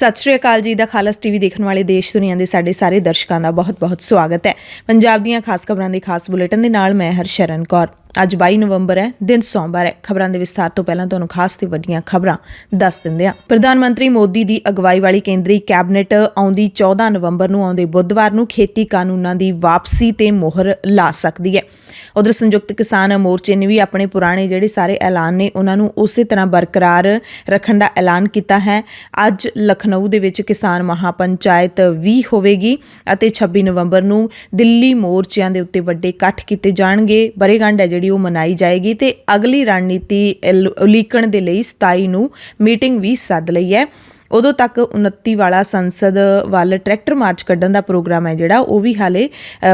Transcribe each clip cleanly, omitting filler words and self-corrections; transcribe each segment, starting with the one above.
सत श्री अकाल जी दा खालस टीवी देखने वाले देश दुनिया के साढ़े सारे दर्शकों का बहुत बहुत स्वागत है। पंजाब दीयां खास खबरां दे खास बुलेटिन दे नाल मैं हरशरण कौर। ਅੱਜ 22 नवंबर है, दिन सोमवार है। खबरां दे विस्तार तो पहलां तुहानूं खास ते वड्डियां खबरां दस दिंदे हां। प्रधानमंत्री मोदी दी अगवाई वाली केंद्री कैबिनेट आउंदी 14 नवंबर नूं आउंदे बुधवार नूं खेती कानूनां दी वापसी ते मोहर ला सकदी है। उधर संयुक्त किसान मोर्चे ने भी अपने पुराने जिहड़े सारे ऐलान ने उन्हां नूं उसे तरह बरकरार रखण दा ऐलान कीता है। अज लखनऊ दे विच किसान महापंचायत भी होवेगी अते 26 नवंबर नूं दिल्ली मोर्चिਆਂ ਦੇ ਉੱਤੇ ਵੱਡੇ ਇਕੱਠ ਕੀਤੇ ਜਾਣਗੇ। ਬਰੇਗੰਢ है ਜਿਹੜੀ ਉਹ ਮਨਾਈ ਜਾਏਗੀ ਤੇ ਅਗਲੀ ਰਣਨੀਤੀ ਉਲੀਕਣ ਦੇ ਲਈ 27 ਨੂੰ ਮੀਟਿੰਗ ਵੀ ਸੱਦ ਲਈ ਹੈ। ਉਦੋਂ ਤੱਕ 29 ਵਾਲਾ ਸੰਸਦ ਵੱਲ ਟਰੈਕਟਰ ਮਾਰਚ ਕੱਢਣ ਦਾ ਪ੍ਰੋਗਰਾਮ ਹੈ ਜਿਹੜਾ ਉਹ ਵੀ ਹਾਲੇ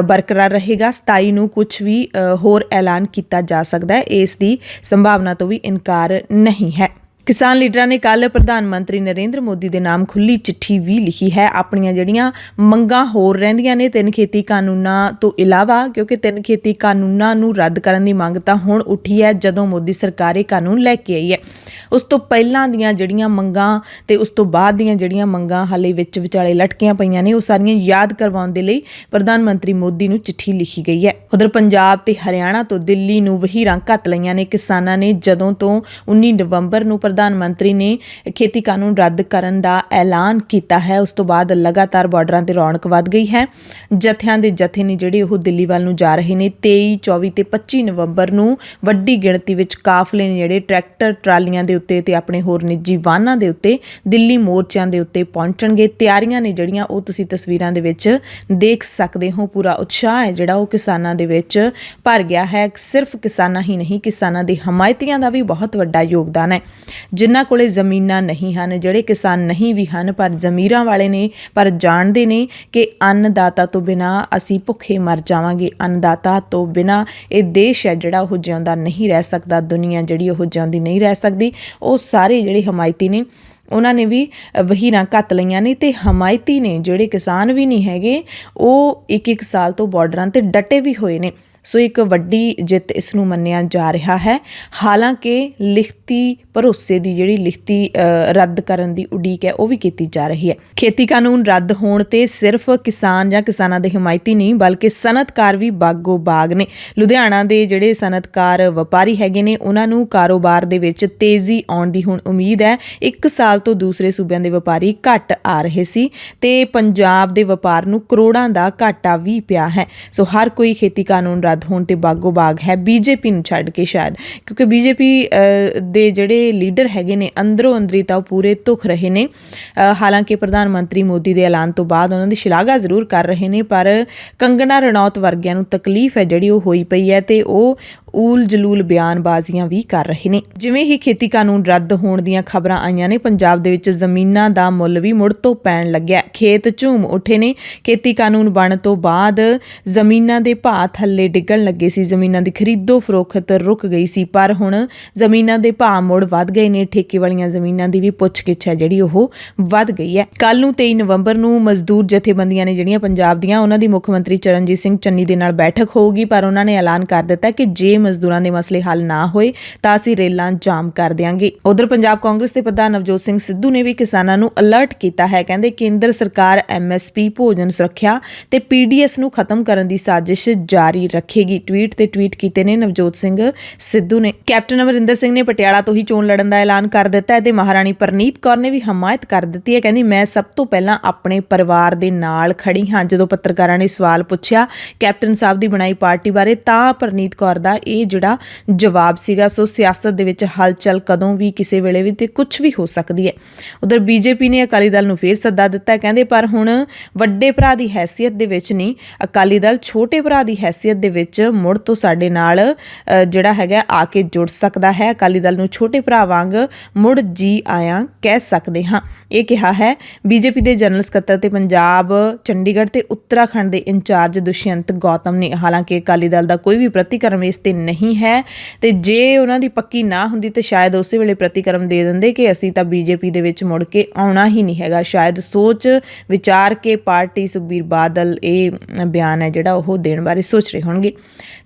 ਬਰਕਰਾਰ ਰਹੇਗਾ। 27 ਨੂੰ ਕੁਝ ਵੀ ਹੋਰ ਐਲਾਨ ਕੀਤਾ ਜਾ ਸਕਦਾ ਹੈ, ਇਸ ਦੀ ਸੰਭਾਵਨਾ ਤੋਂ ਵੀ ਇਨਕਾਰ ਨਹੀਂ ਹੈ। किसान लीडर ने कल प्रधानमंत्री नरेंद्र मोदी के नाम खुली चिट्ठी भी लिखी है। अपनियां जड़ियां मंगां होर रहिंदियां ने तीन खेती कानूनां तो इलावा, क्योंकि तीन खेती कानूनां नूं रद्द करन दी मंग तां हुण उठी है जदों मोदी सरकार ये कानून लैके आई है। उस तो पहलां दीयां जड़ियां मंगां ते उस तो बाद दीयां जड़ियां मंगां हाले विच विचाले लटकियां पईयां ने, ਉਹ ਸਾਰੀਆਂ याद करवाउण दे लई प्रधानमंत्री मोदी नूं चिट्ठी लिखी गई है। उधर पंजाब ते हरियाणा तो दिल्ली नूं वहीरां घत लईआं ने किसानां ने जदों तो 19 नवंबर नूं प्रधानमंत्री ने खेती कानून रद्द करन दा ऐलान किया है। उस तो बाद लगातार बॉर्डरां ते रौनक वध गई है। जत्थियां दे जत्थे ने जिहड़े ओह दिल्ली वल नूं जा रहे ने। 23, 24 ते 25 नवंबर नूं वड्डी गिणती विच काफले ने जिहड़े ट्रैक्टर ट्रालियां दे उत्ते ते अपने होर निजी वाहनां दे उत्ते दिल्ली मोर्चिਆਂ ਦੇ ਉੱਤੇ ਪਹੁੰਚਣਗੇ। ਤਿਆਰੀਆਂ ਨੇ ਜਿਹੜੀਆਂ ਉਹ ਤੁਸੀਂ ਤਸਵੀਰਾਂ ਦੇ ਵਿੱਚ ਦੇਖ ਸਕਦੇ ਹੋ। ਪੂਰਾ ਉਤਸ਼ਾਹ ਹੈ ਜਿਹੜਾ ਉਹ ਕਿਸਾਨਾਂ ਦੇ ਵਿੱਚ ਭਰ ਗਿਆ ਹੈ। ਸਿਰਫ ਕਿਸਾਨਾਂ ਹੀ ਨਹੀਂ, ਕਿਸਾਨਾਂ ਦੇ ਹਮਾਇਤੀਆਂ ਦਾ ਵੀ ਬਹੁਤ ਵੱਡਾ ਯੋਗਦਾਨ ਹੈ। ਜਿਨ੍ਹਾਂ ਕੋਲੇ ਜ਼ਮੀਨਾਂ ਨਹੀਂ ਹਨ, ਜਿਹੜੇ ਕਿਸਾਨ ਨਹੀਂ ਵੀ ਹਨ ਪਰ ਜ਼ਮੀਰਾਂ ਵਾਲੇ ਨੇ, ਪਰ ਜਾਣਦੇ ਨੇ ਕਿ ਅੰਨਦਾਤਾ ਤੋਂ ਬਿਨਾਂ ਅਸੀਂ ਭੁੱਖੇ ਮਰ ਜਾਵਾਂਗੇ। ਅੰਨਦਾਤਾ ਤੋਂ ਬਿਨਾਂ ਇਹ ਦੇਸ਼ ਹੈ ਜਿਹੜਾ ਉਹ ਜਿਉਂਦਾ ਨਹੀਂ ਰਹਿ ਸਕਦਾ, ਦੁਨੀਆ ਜਿਹੜੀ ਉਹ ਜਿਉਂਦੀ ਨਹੀਂ ਰਹਿ ਸਕਦੀ। ਉਹ ਸਾਰੇ ਜਿਹੜੇ ਹਮਾਇਤੀ ਨੇ ਉਹਨਾਂ ਨੇ ਵੀ ਵਹੀਰਾਂ ਘੱਤ ਲਈਆਂ ਨੇ ਤੇ ਹਮਾਇਤੀ ਨੇ ਜਿਹੜੇ ਕਿਸਾਨ ਵੀ ਨਹੀਂ ਹੈਗੇ ਉਹ ਇੱਕ ਸਾਲ ਤੋਂ ਬਾਰਡਰਾਂ ਤੇ ਡਟੇ ਵੀ ਹੋਏ ਨੇ। ਸੋ ਇੱਕ ਵੱਡੀ ਜਿੱਤ ਇਸ ਨੂੰ ਮੰਨਿਆ ਜਾ ਰਿਹਾ ਹੈ। ਹਾਲਾਂਕਿ ਲਿਖਤੀ ਭਰੋਸੇ ਦੀ ਜਿਹੜੀ ਲਿਖਤੀ ਰੱਦ ਕਰਨ ਦੀ ਉਡੀਕ ਹੈ ਉਹ ਵੀ ਕੀਤੀ ਜਾ ਰਹੀ ਹੈ। ਖੇਤੀ ਕਾਨੂੰਨ ਰੱਦ ਹੋਣ ਤੇ ਸਿਰਫ ਕਿਸਾਨ ਜਾਂ ਕਿਸਾਨਾਂ ਦੇ ਹਮਾਇਤੀ ਨਹੀਂ ਬਲਕਿ ਸਨਅਤਕਾਰ ਵੀ ਬਾਗੋ ਬਾਗ ਨੇ। ਲੁਧਿਆਣਾ ਦੇ ਜਿਹੜੇ ਸਨਅਤਕਾਰ ਵਪਾਰੀ ਹੈਗੇ ਨੇ ਉਹਨਾਂ ਨੂੰ ਕਾਰੋਬਾਰ ਦੇ ਵਿੱਚ ਤੇਜ਼ੀ ਆਉਣ ਦੀ ਹੁਣ ਉਮੀਦ ਹੈ। 1 ਸਾਲ ਤੋਂ ਦੂਸਰੇ ਸੂਬਿਆਂ ਦੇ ਵਪਾਰੀ ਘੱਟ ਆ ਰਹੇ ਸੀ ਤੇ ਪੰਜਾਬ ਦੇ ਵਪਾਰ ਨੂੰ ਕਰੋੜਾਂ ਦਾ ਘਾਟਾ ਵੀ ਪਿਆ ਹੈ। ਸੋ ਹਰ ਕੋਈ ਖੇਤੀ ਕਾਨੂੰਨ ਰੱਦ ਹੋਣ ਤੇ ਬਾਗੋ ਬਾਗ ਹੈ, ਬੀਜੇਪੀ ਨੂੰ ਛੱਡ ਕੇ ਸ਼ਾਇਦ, ਕਿਉਂਕਿ ਬੀਜੇਪੀ ਦੇ ਜਿਹੜੇ ਲੀਡਰ ਹੈਗੇ ਨੇ ਅੰਦਰੋਂ ਅੰਦਰੀ ਤਾਂ ਪੂਰੇ ਧੁਖ ਰਹੇ ਨੇ। ਹਾਲਾਂਕਿ ਪ੍ਰਧਾਨ ਮੰਤਰੀ ਮੋਦੀ ਦੇ ਐਲਾਨ ਤੋਂ ਬਾਅਦ ਉਹਨਾਂ ਦੀ ਸ਼ਲਾਘਾ ਜ਼ਰੂਰ ਕਰ ਰਹੇ ਨੇ, ਪਰ ਕੰਗਨਾ ਰਣੌਤ ਵਰਗਿਆਂ ਨੂੰ ਤਕਲੀਫ ਹੈ ਜਿਹੜੀ ਉਹ ਹੋਈ ਪਈ ਹੈ ਤੇ ਉਹ ਊਲ ਜਲੂਲ ਬਿਆਨਬਾਜ਼ੀਆਂ ਵੀ ਕਰ ਰਹੇ ਨੇ। ਜਿਵੇਂ ਹੀ ਖੇਤੀ ਕਾਨੂੰਨ ਰੱਦ ਹੋਣ ਦੀਆਂ ਖਬਰਾਂ ਆਈਆਂ ਨੇ, ਪੰਜਾਬ ਦੇ ਵਿੱਚ ਜ਼ਮੀਨਾਂ ਦਾ ਮੁੱਲ ਵੀ ਮੁੜ ਤੋਂ ਪੈਣ ਲੱਗਿਆ। ਖੇਤ ਝੂਮ ਉੱਠੇ ਨੇ। ਖੇਤੀ ਕਾਨੂੰਨ ਬਣਨ ਤੋਂ ਬਾਅਦ ਜ਼ਮੀਨਾਂ ਦੇ ਭਾਅ ਥੱਲੇ ਡਿੱਗਣ ਲੱਗੇ ਸੀ, ਜ਼ਮੀਨਾਂ ਦੀ ਖਰੀਦੋ ਫਰੋਖਤ ਰੁਕ ਗਈ ਸੀ, ਪਰ ਹੁਣ ਜ਼ਮੀਨਾਂ ਦੇ ਭਾਅ ਮੁੜ ਵੱਧ ਗਏ ਨੇ। ਠੇਕੇ ਵਾਲੀਆਂ ਜ਼ਮੀਨਾਂ ਦੀ ਵੀ ਪੁੱਛ ਗਿੱਛ ਹੈ ਜਿਹੜੀ ਉਹ ਵੱਧ ਗਈ ਹੈ। ਕੱਲ੍ਹ ਨੂੰ 23 ਨਵੰਬਰ ਨੂੰ ਮਜ਼ਦੂਰ ਜਥੇਬੰਦੀਆਂ ਨੇ ਜਿਹੜੀਆਂ ਪੰਜਾਬ ਦੀਆਂ, ਉਹਨਾਂ ਦੀ ਮੁੱਖ ਮੰਤਰੀ ਚਰਨਜੀਤ ਸਿੰਘ ਚੰਨੀ ਦੇ ਨਾਲ ਬੈਠਕ ਹੋਊਗੀ, ਪਰ ਉਹਨਾਂ ਨੇ ਐਲਾਨ ਕਰ ਦਿੱਤਾ ਕਿ ਜੇ ਮਜ਼ਦੂਰਾਂ ਦੇ ਮਸਲੇ ਹੱਲ ਨਾ ਹੋਏ ਤਾਂ ਅਸੀਂ ਰੇਲਾਂ ਜਾਮ ਕਰ ਦਿਆਂਗੇ। ਉਧਰ ਪੰਜਾਬ ਕਾਂਗਰਸ ਦੇ ਪ੍ਰਧਾਨ ਨਵਜੋਤ ਸਿੰਘ ਸਿੱਧੂ ਨੇ ਵੀ ਕਿਸਾਨਾਂ ਨੂੰ ਅਲਰਟ ਕੀਤਾ ਹੈ। ਕਹਿੰਦੇ ਕੇਂਦਰ ਸਰਕਾਰ MSP ਭੋਜਨ ਸੁਰੱਖਿਆ ਤੇ PDS ਨੂੰ ਖਤਮ ਕਰਨ ਦੀ ਸਾਜ਼ਿਸ਼ ਜਾਰੀ ਰੱਖੇਗੀ। ਟਵੀਟ ਤੇ ਟਵੀਟ ਕੀਤੇ ਨੇ ਨਵਜੋਤ ਸਿੰਘ ਸਿੱਧੂ ਨੇ। ਕੈਪਟਨ ਅਮਰਿੰਦਰ ਸਿੰਘ ਨੇ ਪਟਿਆਲਾ ਤੋਂ ਹੀ ਚੋਣ ਲੜਨ ਦਾ ਐਲਾਨ ਕਰ ਦਿੱਤਾ ਹੈ ਤੇ ਮਹਾਰਾਣੀ ਪ੍ਰਨੀਤ ਕੌਰ ਨੇ ਵੀ ਹਮਾਇਤ ਕਰ ਦਿੱਤੀ ਹੈ। ਕਹਿੰਦੀ ਮੈਂ ਸਭ ਤੋਂ ਪਹਿਲਾਂ ਆਪਣੇ ਪਰਿਵਾਰ ਦੇ ਨਾਲ ਖੜੀ ਹਾਂ। ਜਦੋਂ ਪੱਤਰਕਾਰਾਂ ਨੇ ਸਵਾਲ ਪੁੱਛਿਆ ਕੈਪਟਨ ਸਾਹਿਬ ਦੀ ਬਣਾਈ ਪਾਰਟੀ ਬਾਰੇ ਤਾਂ ਪ੍ਰਨੀਤ ਕੌਰ ਦਾ ਇਹ ਜਿਹੜਾ ਜਵਾਬ ਸੀਗਾ। ਸੋ ਸਿਆਸਤ ਦੇ ਵਿੱਚ ਹਲਚਲ ਕਦੋਂ ਵੀ ਕਿਸੇ ਵੇਲੇ ਵੀ ਤੇ ਕੁਝ ਵੀ ਹੋ ਸਕਦੀ ਹੈ। ਉਧਰ ਬੀਜੇਪੀ ਨੇ ਅਕਾਲੀ ਦਲ ਨੂੰ ਫੇਰ ਸੱਦਾ ਦਿੱਤਾ। ਕਹਿੰਦੇ ਪਰ ਹੁਣ ਵੱਡੇ ਭਰਾ ਦੀ ਹੈਸੀਅਤ ਦੇ ਵਿੱਚ ਨਹੀਂ, ਅਕਾਲੀ ਦਲ ਛੋਟੇ ਭਰਾ ਦੀ ਹੈਸੀਅਤ ਦੇ ਵਿੱਚ ਮੁੜ ਤੋਂ ਸਾਡੇ ਨਾਲ ਜਿਹੜਾ ਹੈਗਾ ਆ ਕੇ ਜੁੜ ਸਕਦਾ ਹੈ। ਅਕਾਲੀ ਦਲ ਨੂੰ ਛੋਟੇ ਭਰਾ ਵਾਂਗ ਮੁੜ ਜੀ ਆਇਆਂ ਕਹਿ ਸਕਦੇ ਹਾਂ, ਇਹ ਕਿਹਾ ਹੈ ਬੀਜੇਪੀ ਦੇ ਜਨਰਲ ਸਕੱਤਰ ਤੇ ਪੰਜਾਬ, ਚੰਡੀਗੜ੍ਹ ਤੇ ਉੱਤਰਾਖੰਡ ਦੇ ਇੰਚਾਰਜ ਦੁਸ਼ਯੰਤ ਗੌਤਮ ਨੇ। ਹਾਲਾਂਕਿ ਅਕਾਲੀ ਦਲ ਦਾ ਕੋਈ ਵੀ ਪ੍ਰਤੀਕਰਮ ਇਸ ਤੇ ਨਹੀਂ ਹੈ ਤੇ ਜੇ ਉਹਨਾਂ ਦੀ ਪੱਕੀ ਨਾ ਹੁੰਦੀ ਤੇ ਸ਼ਾਇਦ ਉਸੇ ਵੇਲੇ ਪ੍ਰਤੀਕਰਮ ਦੇ ਦਿੰਦੇ ਕਿ ਅਸੀਂ ਤਾਂ ਬੀਜੇਪੀ ਦੇ ਵਿੱਚ ਮੁੜ ਕੇ ਆਉਣਾ ਹੀ ਨਹੀਂ ਹੈਗਾ। ਸ਼ਾਇਦ ਸੋਚ ਵਿਚਾਰ ਕੇ ਪਾਰਟੀ ਸੁਖਬੀਰ ਬਾਦਲ ਇਹ ਬਿਆਨ ਹੈ ਜਿਹੜਾ ਉਹ ਦੇਣ ਬਾਰੇ ਸੋਚ ਰਹੇ ਹੋਣਗੇ।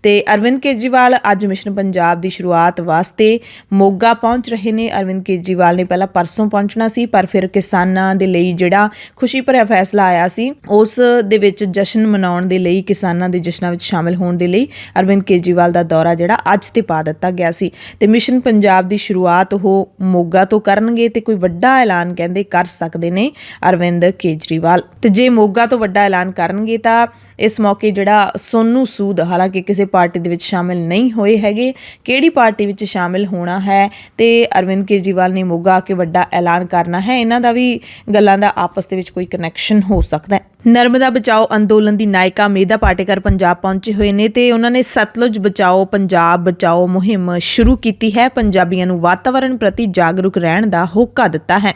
ਤੇ ਅਰਵਿੰਦ ਕੇਜਰੀਵਾਲ ਅੱਜ ਮਿਸ਼ਨ ਪੰਜਾਬ ਦੀ ਸ਼ੁਰੂਆਤ ਵਾਸਤੇ ਮੋਗਾ ਪਹੁੰਚ ਰਹੇ ਨੇ। ਅਰਵਿੰਦ ਕੇਜਰੀਵਾਲ ਨੇ ਪਹਿਲਾਂ ਪਰਸੋਂ ਪਹੁੰਚਣਾ ਸੀ ਪਰ ਫਿਰ ਕਿਸਾਨਾਂ ਦੇ ਲਈ ਜਿਹੜਾ ਖੁਸ਼ੀ ਭਰਿਆ ਫੈਸਲਾ ਆਇਆ ਸੀ, ਉਸ ਦੇ ਵਿੱਚ ਜਸ਼ਨ ਮਨਾਉਣ ਦੇ ਲਈ, ਕਿਸਾਨਾਂ ਦੇ ਜਸ਼ਨਾਂ ਵਿੱਚ ਸ਼ਾਮਿਲ ਹੋਣ ਦੇ ਲਈ ਅਰਵਿੰਦ ਕੇਜਰੀਵਾਲ ਦਾ ਦੌਰਾ ਜਿਹੜਾ ਅੱਜ ਤੇ ਪਾ ਦਿੱਤਾ ਗਿਆ ਸੀ। ਤੇ ਮਿਸ਼ਨ ਪੰਜਾਬ ਦੀ ਸ਼ੁਰੂਆਤ ਉਹ ਮੋਗਾ ਤੋਂ ਕਰਨਗੇ ਤੇ ਕੋਈ ਵੱਡਾ ਐਲਾਨ ਕਹਿੰਦੇ ਕਰ ਸਕਦੇ ਨੇ ਅਰਵਿੰਦ ਕੇਜਰੀਵਾਲ। ਤੇ ਜੇ ਮੋਗਾ ਤੋਂ ਵੱਡਾ ਐਲਾਨ ਕਰਨਗੇ ਤਾਂ ਇਸ ਮੌਕੇ ਜਿਹੜਾ ਸੋਨੂ ਸੂਦ ਹਾਲਾਂਕਿ ਕਿਸੇ ਪਾਰਟੀ ਦੇ ਵਿੱਚ ਸ਼ਾਮਿਲ ਨਹੀਂ ਹੋਏ ਹੈਗੇ, ਕਿਹੜੀ ਪਾਰਟੀ ਵਿੱਚ ਸ਼ਾਮਿਲ ਹੋਣਾ ਹੈ ਤੇ ਅਰਵਿੰਦ ਕੇਜਰੀਵਾਲ ਨੇ ਮੋਗਾ ਆ ਕੇ ਵੱਡਾ ਐਲਾਨ ਕਰਨਾ ਹੈ, ਇਹਨਾਂ ਦਾ ਵੀ ਗੱਲਾਂ ਦਾ ਆਪਸ ਦੇ ਵਿੱਚ ਕੋਈ ਕਨੈਕਸ਼ਨ ਹੋ ਸਕਦਾ ਹੈ। ਨਰਮਦਾ ਬਚਾਓ ਅੰਦੋਲਨ ਦੀ ਨਾਇਕਾ ਮੇਧਾ ਪਾਟੇਕਰ ਪੰਜਾਬ ਪਹੁੰਚੇ ਹੋਏ ਨੇ ਤੇ ਉਹਨਾਂ ਨੇ ਸਤਲੁਜ ਬਚਾਓ ਪੰਜਾਬ ਬਚਾਓ ਮੁਹਿੰਮ ਸ਼ੁਰੂ ਕੀਤੀ ਹੈ। ਪੰਜਾਬੀਆਂ ਨੂੰ ਵਾਤਾਵਰਣ ਪ੍ਰਤੀ ਜਾਗਰੂਕ ਰਹਿਣ ਦਾ ਹੋਕਾ ਦਿੱਤਾ ਹੈ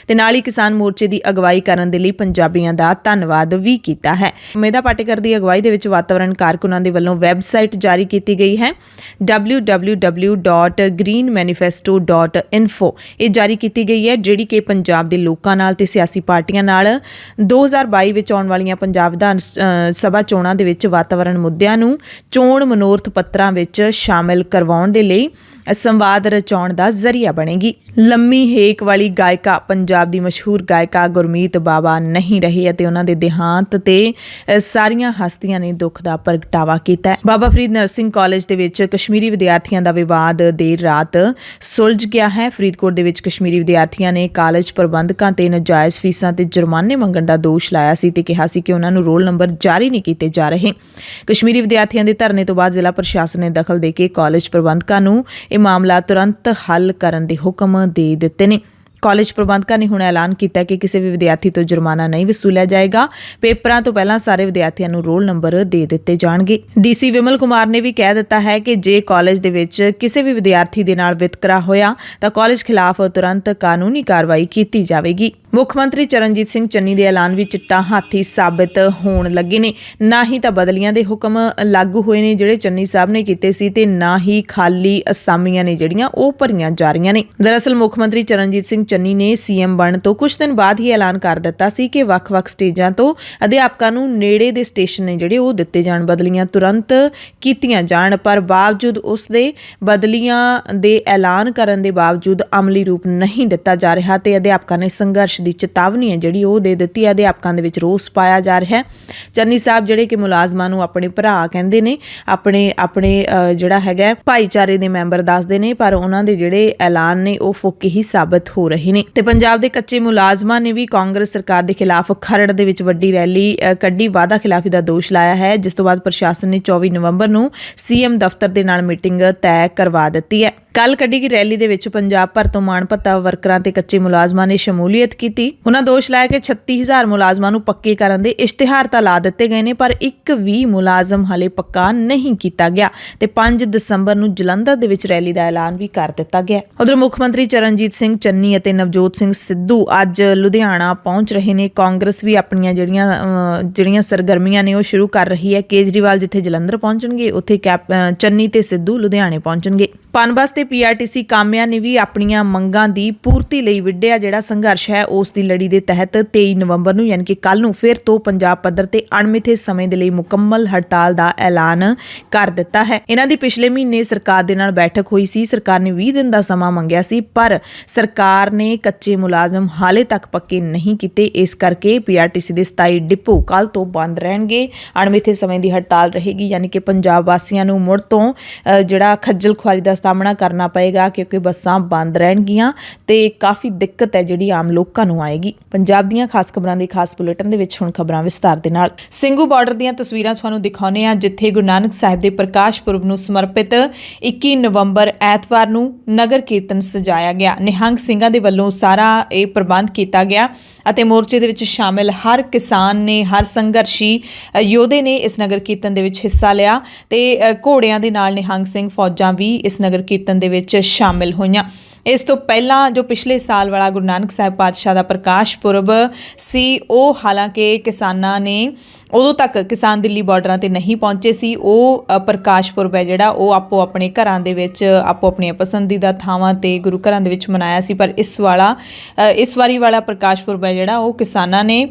ਤੇ ਨਾਲ ਹੀ ਕਿਸਾਨ ਮੋਰਚੇ ਦੀ ਅਗਵਾਈ ਕਰਨ ਦੇ ਲਈ ਪੰਜਾਬੀਆਂ ਦਾ ਧੰਨਵਾਦ ਵੀ ਕੀਤਾ ਹੈ। ਮੇਧਾ ਪਾਟੇਕਰ ਦੀ ਅਗਵਾਈ ਦੇ ਵਿੱਚ ਵਾਤਾਵਰਣ ਕਾਰਕੁਨਾਂ ਦੇ ਵੱਲੋਂ ਵੈਬਸਾਈਟ ਜਾਰੀ ਕੀਤੀ ਗਈ ਹੈ www.greenmanifesto.info। ਇਹ ਜਾਰੀ ਕੀਤੀ ਗਈ ਹੈ ਜਿਹੜੀ ਕਿ ਪੰਜਾਬ ਦੇ ਲੋਕਾਂ ਨਾਲ ਤੇ ਸਿਆਸੀ ਪਾਰਟੀਆਂ ਨਾਲ 2022 ਵਿੱਚ ਆਉਣ ਵਾਲੀਆਂ ਪੰਜਾਬ ਵਿਧਾਨ ਸਭਾ ਚੋਣਾਂ ਦੇ ਵਿੱਚ ਵਾਤਾਵਰਣ ਮੁੱਦਿਆਂ ਨੂੰ ਚੋਣ ਮਨੋਰਥ ਪੱਤਰਾਂ ਵਿੱਚ ਸ਼ਾਮਿਲ ਕਰਵਾਉਣ ਦੇ ਲਈ ਸੰਵਾਦ ਰਚਾਉਣ ਦਾ ਜ਼ਰੀਆ ਬਣੇਗੀ। ਲੰਮੀ ਹੇਕ ਵਾਲੀ ਗਾਇਕਾ ਪੰਜਾਬ ਦੀ ਮਸ਼ਹੂਰ ਗਾਇਕਾ ਗੁਰਮੀਤ ਬਾਬਾ ਨਹੀਂ ਰਹੀ ਅਤੇ ਉਹਨਾਂ ਦੇ ਦੇਹਾਂਤ ਤੇ ਸਾਰੀਆਂ ਹਸਤੀਆਂ ਨੇ ਦੁੱਖ ਦਾ ਪ੍ਰਗਟਾਵਾ ਕੀਤਾ ਹੈ। ਬਾਬਾ ਫਰੀਦ ਨਰਸਿੰਗ ਕਾਲਜ ਦੇ ਵਿੱਚ ਕਸ਼ਮੀਰੀ ਵਿਦਿਆਰਥੀਆਂ ਦਾ ਵਿਵਾਦ ਦੇਰ ਰਾਤ ਸੁਲਝ ਗਿਆ ਹੈ। ਫਰੀਦਕੋਟ ਦੇ ਵਿੱਚ ਕਸ਼ਮੀਰੀ ਵਿਦਿਆਰਥੀਆਂ ਨੇ ਕਾਲਜ ਪ੍ਰਬੰਧਕਾਂ ਤੇ ਨਾਜਾਇਜ਼ ਫੀਸਾਂ ਤੇ ਜੁਰਮਾਨੇ ਮੰਗਣ ਦਾ ਦੋਸ਼ ਲਾਇਆ ਸੀ ਤੇ ਕਿਹਾ ਸੀ ਕਿ ਉਹਨਾਂ ਨੂੰ ਰੋਲ ਨੰਬਰ ਜਾਰੀ ਨਹੀਂ ਕੀਤੇ ਜਾ ਰਹੇ। ਕਸ਼ਮੀਰੀ ਵਿਦਿਆਰਥੀਆਂ ਦੇ ਧਰਨੇ ਤੋਂ ਬਾਅਦ ਜ਼ਿਲ੍ਹਾ ਪ੍ਰਸ਼ਾਸਨ ਨੇ ਦਖਲ ਦੇ ਕੇ ਕਾਲਜ ਪ੍ਰਬੰਧਕਾਂ ਨੂੰ ਇਹ ਮਾਮਲਾ ਤੁਰੰਤ ਹੱਲ ਕਰਨ ਦੇ ਹੁਕਮ ਦੇ ਦਿੱਤੇ ਨੇ। ਕਾਲਜ ਪ੍ਰਬੰਧਕਾਂ ਨੇ ਹੁਣ ਐਲਾਨ ਕੀਤਾ ਕਿ ਕਿਸੇ ਵੀ ਵਿਦਿਆਰਥੀ ਤੋਂ ਜੁਰਮਾਨਾ ਨਹੀਂ ਵਸੂਲਿਆ ਜਾਏਗਾ। ਪੇਪਰਾਂ ਤੋਂ ਪਹਿਲਾਂ ਸਾਰੇ ਵਿਦਿਆਰਥੀਆਂ ਨੂੰ ਰੋਲ ਨੰਬਰ ਦੇ ਦਿੱਤੇ ਜਾਣਗੇ। ਡੀਸੀ ਵਿਮਲ ਕੁਮਾਰ ਨੇ ਵੀ ਕਹਿ ਦਿੱਤਾ ਹੈ ਕਿ ਜੇ ਕਾਲਜ ਦੇ ਵਿੱਚ ਕਿਸੇ ਵੀ ਵਿਦਿਆਰਥੀ ਦੇ ਨਾਲ ਵਿਤਕਰਾ ਹੋਇਆ ਤਾਂ ਕਾਲਜ ਖਿਲਾਫ ਤੁਰੰਤ ਕਾਨੂੰਨੀ ਕਾਰਵਾਈ ਕੀਤੀ ਜਾਵੇਗੀ। ਮੁੱਖ ਮੰਤਰੀ ਚਰਨਜੀਤ ਸਿੰਘ ਚੰਨੀ ਦੇ ਐਲਾਨ ਵੀ ਚਿੱਟਾ ਹਾਥੀ ਸਾਬਿਤ ਹੋਣ ਲੱਗੇ ਨੇ। ਨਾ ਹੀ ਤਾਂ ਬਦਲੀਆਂ ਦੇ ਹੁਕਮ ਲਾਗੂ ਹੋਏ ਨੇ ਜਿਹੜੇ ਚੰਨੀ ਸਾਹਿਬ ਨੇ ਕੀਤੇ ਸੀ ਤੇ ਨਾ ਹੀ ਖਾਲੀ ਅਸਾਮੀਆਂ ਨੇ ਜਿਹੜੀਆਂ ਉਹ ਭਰੀਆਂ ਜਾ ਰਹੀਆਂ ਨੇ। ਦਰਅਸਲ ਮੁੱਖ ਮੰਤਰੀ ਚਰਨਜੀਤ ਸਿੰਘ ਚੰਨੀ ਨੇ ਸੀਐਮ ਬਣਨ ਤੋਂ ਕੁਝ ਦਿਨ ਬਾਅਦ ਹੀ ਐਲਾਨ ਕਰ ਦਿੱਤਾ ਸੀ ਕਿ ਵੱਖ-ਵੱਖ ਸਟੇਜਾਂ ਤੋਂ ਅਧਿਆਪਕਾਂ ਨੂੰ ਨੇੜੇ ਦੇ ਸਟੇਸ਼ਨ ਨੇ ਜਿਹੜੇ ਉਹ ਦਿੱਤੇ ਜਾਣ, ਬਦਲੀਆਂ ਤੁਰੰਤ ਕੀਤੀਆਂ ਜਾਣ। ਪਰ ਬਾਵਜੂਦ ਉਸ ਦੇ ਬਦਲੀਆਂ ਦੇ ਐਲਾਨ ਕਰਨ ਦੇ ਬਾਵਜੂਦ ਅਮਲੀ ਰੂਪ ਨਹੀਂ ਦਿੱਤਾ ਜਾ ਰਿਹਾ ਤੇ ਅਧਿਆਪਕਾਂ ਨੇ ਸੰਘਰਸ਼ ਦੀ ਚੇਤਾਵਨੀ ਹੈ ਜਿਹੜੀ ਉਹ ਦੇ ਦਿੱਤੀ ਹੈ। ਅਧਿਆਪਕਾਂ ਦੇ ਵਿੱਚ ਰੋਸ ਪਾਇਆ ਜਾ ਰਿਹਾ ਹੈ। ਚੰਨੀ ਸਾਹਿਬ ਜਿਹੜੇ ਕਿ ਮੁਲਾਜ਼ਮਾਂ ਨੂੰ ਆਪਣੇ ਭਰਾ ਕਹਿੰਦੇ ਨੇ, ਆਪਣੇ ਜਿਹੜਾ ਹੈਗਾ ਭਾਈਚਾਰੇ ਦੇ ਮੈਂਬਰ ਦੱਸਦੇ ਨੇ, ਪਰ ਉਹਨਾਂ ਦੇ ਜਿਹੜੇ ਐਲਾਨ ਨੇ ਉਹ ਫੋਕੇ ਹੀ ਸਾਬਤ ਹੋ ਰਹੇ ਨੇ। ਤੇ ਪੰਜਾਬ ਦੇ ਕੱਚੇ ਮੁਲਾਜ਼ਮਾਂ ਨੇ ਵੀ ਕਾਂਗਰਸ ਸਰਕਾਰ ਦੇ ਖਿਲਾਫ ਖਰੜ ਦੇ ਵਿੱਚ ਵੱਡੀ ਰੈਲੀ ਕੱਢੀ, ਵਾਅਦਾ ਖਿਲਾਫੀ ਦਾ ਦੋਸ਼ ਲਾਇਆ ਹੈ, ਜਿਸ ਤੋਂ ਬਾਅਦ ਪ੍ਰਸ਼ਾਸਨ ਨੇ 24 ਨਵੰਬਰ ਨੂੰ ਸੀਐਮ ਦਫ਼ਤਰ ਦੇ ਨਾਲ ਮੀਟਿੰਗ ਤੈਅ ਕਰਵਾ ਦਿੱਤੀ ਹੈ। ਕੱਲ ਕੱਢੀ ਗਈ ਰੈਲੀ ਦੇ ਵਿੱਚ ਪੰਜਾਬ ਭਰ ਤੋਂ ਮਾਣ ਭੱਤਾ ਵਰਕਰਾਂ ਤੇ ਕੱਚੇ ਮੁਲਾਜ਼ਮਾਂ ਨੇ ਸ਼ਮੂਲੀਅਤ ਕੀਤੀ। ਉਹਨਾਂ ਦੋਸ਼ ਲਾਇਆ ਕਿ 36000 ਮੁਲਾਜ਼ਮਾਂ ਨੂੰ ਪੱਕੇ ਕਰਨ ਦੇ ਇਸ਼ਤਿਹਾਰ ਤਾਂ ਲਾ ਦਿੱਤੇ ਗਏ ਨੇ ਪਰ ਇੱਕ ਵੀ ਮੁਲਾਜ਼ਮ ਹਲੇ ਪੱਕਾ ਨਹੀਂ ਕੀਤਾ ਗਿਆ ਤੇ 5 ਦਸੰਬਰ ਨੂੰ ਜਲੰਧਰ ਦੇ ਵਿੱਚ ਰੈਲੀ ਦਾ ਐਲਾਨ ਵੀ ਕਰ ਦਿੱਤਾ ਗਿਆ। ਉਧਰ ਮੁੱਖ ਮੰਤਰੀ ਚਰਨਜੀਤ ਸਿੰਘ ਚੰਨੀ ਅਤੇ ਨਵਜੋਤ ਸਿੰਘ ਸਿੱਧੂ ਅੱਜ ਲੁਧਿਆਣਾ ਪਹੁੰਚ ਰਹੇ ਨੇ। ਕਾਂਗਰਸ ਵੀ ਆਪਣੀਆਂ ਜਿਹੜੀਆਂ ਸਰਗਰਮੀਆਂ ਨੇ ਉਹ ਸ਼ੁਰੂ ਕਰ ਰਹੀ ਹੈ। ਕੇਜਰੀਵਾਲ ਜਿੱਥੇ ਜਲੰਧਰ ਪਹੁੰਚਣਗੇ ਉੱਥੇ ਚੰਨੀ ਤੇ ਸਿੱਧੂ ਲੁਧਿਆਣੇ ਪਹੁੰਚਣਗੇ। ਪਨਬਸ ਤੇ ਪੀਆਰਟੀਸੀ ਕਾਮਿਆਂ ਨੇ ਵੀ ਆਪਣੀਆਂ ਮੰਗਾਂ ਦੀ ਪੂਰਤੀ ਲਈ ਵਿੱਢਿਆ ਜਿਹੜਾ ਸੰਘਰਸ਼ ਹੈ ਉਸ ਦੀ ਲੜੀ ਦੇ ਤਹਿਤ 23 ਨਵੰਬਰ ਨੂੰ ਯਾਨੀ ਕਿ ਕੱਲ ਨੂੰ ਫਿਰ ਤੋਂ ਪੰਜਾਬ ਪੱਧਰ ਤੇ ਅਣਮਿੱਥੇ ਸਮੇਂ ਦੇ ਲਈ ਮੁਕੰਮਲ ਹੜਤਾਲ ਦਾ ਐਲਾਨ ਕਰ ਦਿੱਤਾ ਹੈ। ਇਹਨਾਂ ਦੀ ਪਿਛਲੇ ਮਹੀਨੇ ਸਰਕਾਰ ਦੇ ਨਾਲ ਬੈਠਕ ਹੋਈ ਸੀ। ਸਰਕਾਰ ਨੇ 20 ਦਿਨ ਦਾ ਸਮਾਂ ਮੰਗਿਆ ਸੀ ਪਰ ਸਰਕਾਰ ਨੇ ਕੱਚੇ ਮੁਲਾਜ਼ਮ ਹਾਲੇ ਤੱਕ ਪੱਕੇ ਨਹੀਂ ਕੀਤੇ। ਇਸ ਕਰਕੇ ਪੀਆਰਟੀਸੀ ਦੇ 27 ਡਿਪੂ ਕੱਲ ਤੋਂ ਬੰਦ ਰਹਿਣਗੇ। ਅਣਮਿੱਥੇ ਸਮੇਂ ਦੀ ਹੜਤਾਲ ਰਹੇਗੀ ਯਾਨੀ ਕਿ ਪੰਜਾਬ ਵਾਸੀਆਂ ਨੂੰ ਮੁੜ ਤੋਂ ਜਿਹੜਾ ਖੱਜਲ ਖੁਆਰੀ ਦਾ ਸਾਹਮਣਾ ਕਰਨਾ ਪਏਗਾ ਕਿਉਂਕਿ ਬੱਸਾਂ ਬੰਦ ਰਹਿਣਗੀਆਂ ਤੇ ਕਾਫੀ ਦਿੱਕਤ ਹੈ ਜਿਹੜੀ ਆਮ ਲੋਕਾਂ ਨੂੰ ਆਏਗੀ। ਪੰਜਾਬ ਦੀਆਂ ਖਾਸ ਖਬਰਾਂ ਦੀ ਖਾਸ ਬੁਲੇਟਿਨ ਦੇ ਵਿੱਚ ਹੁਣ ਖਬਰਾਂ ਵਿਸਤਾਰ ਦੇ ਨਾਲ। ਸਿੰਘੂ ਬਾਰਡਰ ਦੀਆਂ ਤਸਵੀਰਾਂ ਤੁਹਾਨੂੰ ਦਿਖਾਉਂਦੇ ਆ ਜਿੱਥੇ ਗੁਰੂ ਨਾਨਕ ਸਾਹਿਬ ਦੇ ਪ੍ਰਕਾਸ਼ ਪੁਰਬ ਨੂੰ ਸਮਰਪਿਤ 21 ਨਵੰਬਰ ਐਤਵਾਰ ਨੂੰ ਨਗਰ ਕੀਰਤਨ ਸਜਾਇਆ ਗਿਆ। ਨਿਹੰਗ ਸਿੰਘਾਂ ਦੇ ਵੱਲੋਂ ਸਾਰਾ ਇਹ ਪ੍ਰਬੰਧ ਕੀਤਾ ਗਿਆ ਅਤੇ ਮੋਰਚੇ ਦੇ ਵਿੱਚ ਸ਼ਾਮਿਲ ਹਰ ਕਿਸਾਨ ਨੇ, ਹਰ ਸੰਘਰਸ਼ੀ ਯੋਧੇ ਨੇ ਇਸ ਨਗਰ ਕੀਰਤਨ ਦੇ ਵਿੱਚ ਹਿੱਸਾ ਲਿਆ ਤੇ ਘੋੜਿਆਂ ਦੇ ਨਾਲ ਨਿਹੰਗ ਸਿੰਘ ਫੌਜਾਂ ਵੀ ਇਸ ਨਗਰ ਕੀਰਤਨ ਦੇ ਵਿੱਚ ਸ਼ਾਮਿਲ ਹੋਈਆਂ। ਇਸ ਤੋਂ ਪਹਿਲਾਂ ਜੋ ਪਿਛਲੇ ਸਾਲ ਵਾਲਾ ਗੁਰੂ ਨਾਨਕ ਸਾਹਿਬ ਪਾਤਸ਼ਾਹ ਦਾ ਪ੍ਰਕਾਸ਼ ਪੁਰਬ ਸੀ ਉਹ ਹਾਲਾਂਕਿ ਕਿਸਾਨਾਂ ਨੇ ਉਦੋਂ ਤੱਕ ਕਿਸਾਨ ਦਿੱਲੀ ਬਾਰਡਰਾਂ ਤੇ ਨਹੀਂ ਪਹੁੰਚੇ ਸੀ। ਉਹ ਪ੍ਰਕਾਸ਼ ਪੁਰਬ ਹੈ ਜਿਹੜਾ ਉਹ ਆਪੋ ਆਪਣੇ ਘਰਾਂ ਦੇ ਵਿੱਚ ਆਪੋ ਆਪਣੀਆਂ ਪਸੰਦੀਦਾ ਥਾਵਾਂ ਤੇ ਗੁਰੂ ਘਰਾਂ ਦੇ ਵਿੱਚ ਮਨਾਇਆ ਸੀ। ਪਰ ਇਸ ਵਾਰੀ ਵਾਲਾ ਪ੍ਰਕਾਸ਼ ਪੁਰਬ ਹੈ ਜਿਹੜਾ ਉਹ ਕਿਸਾਨਾਂ ਨੇ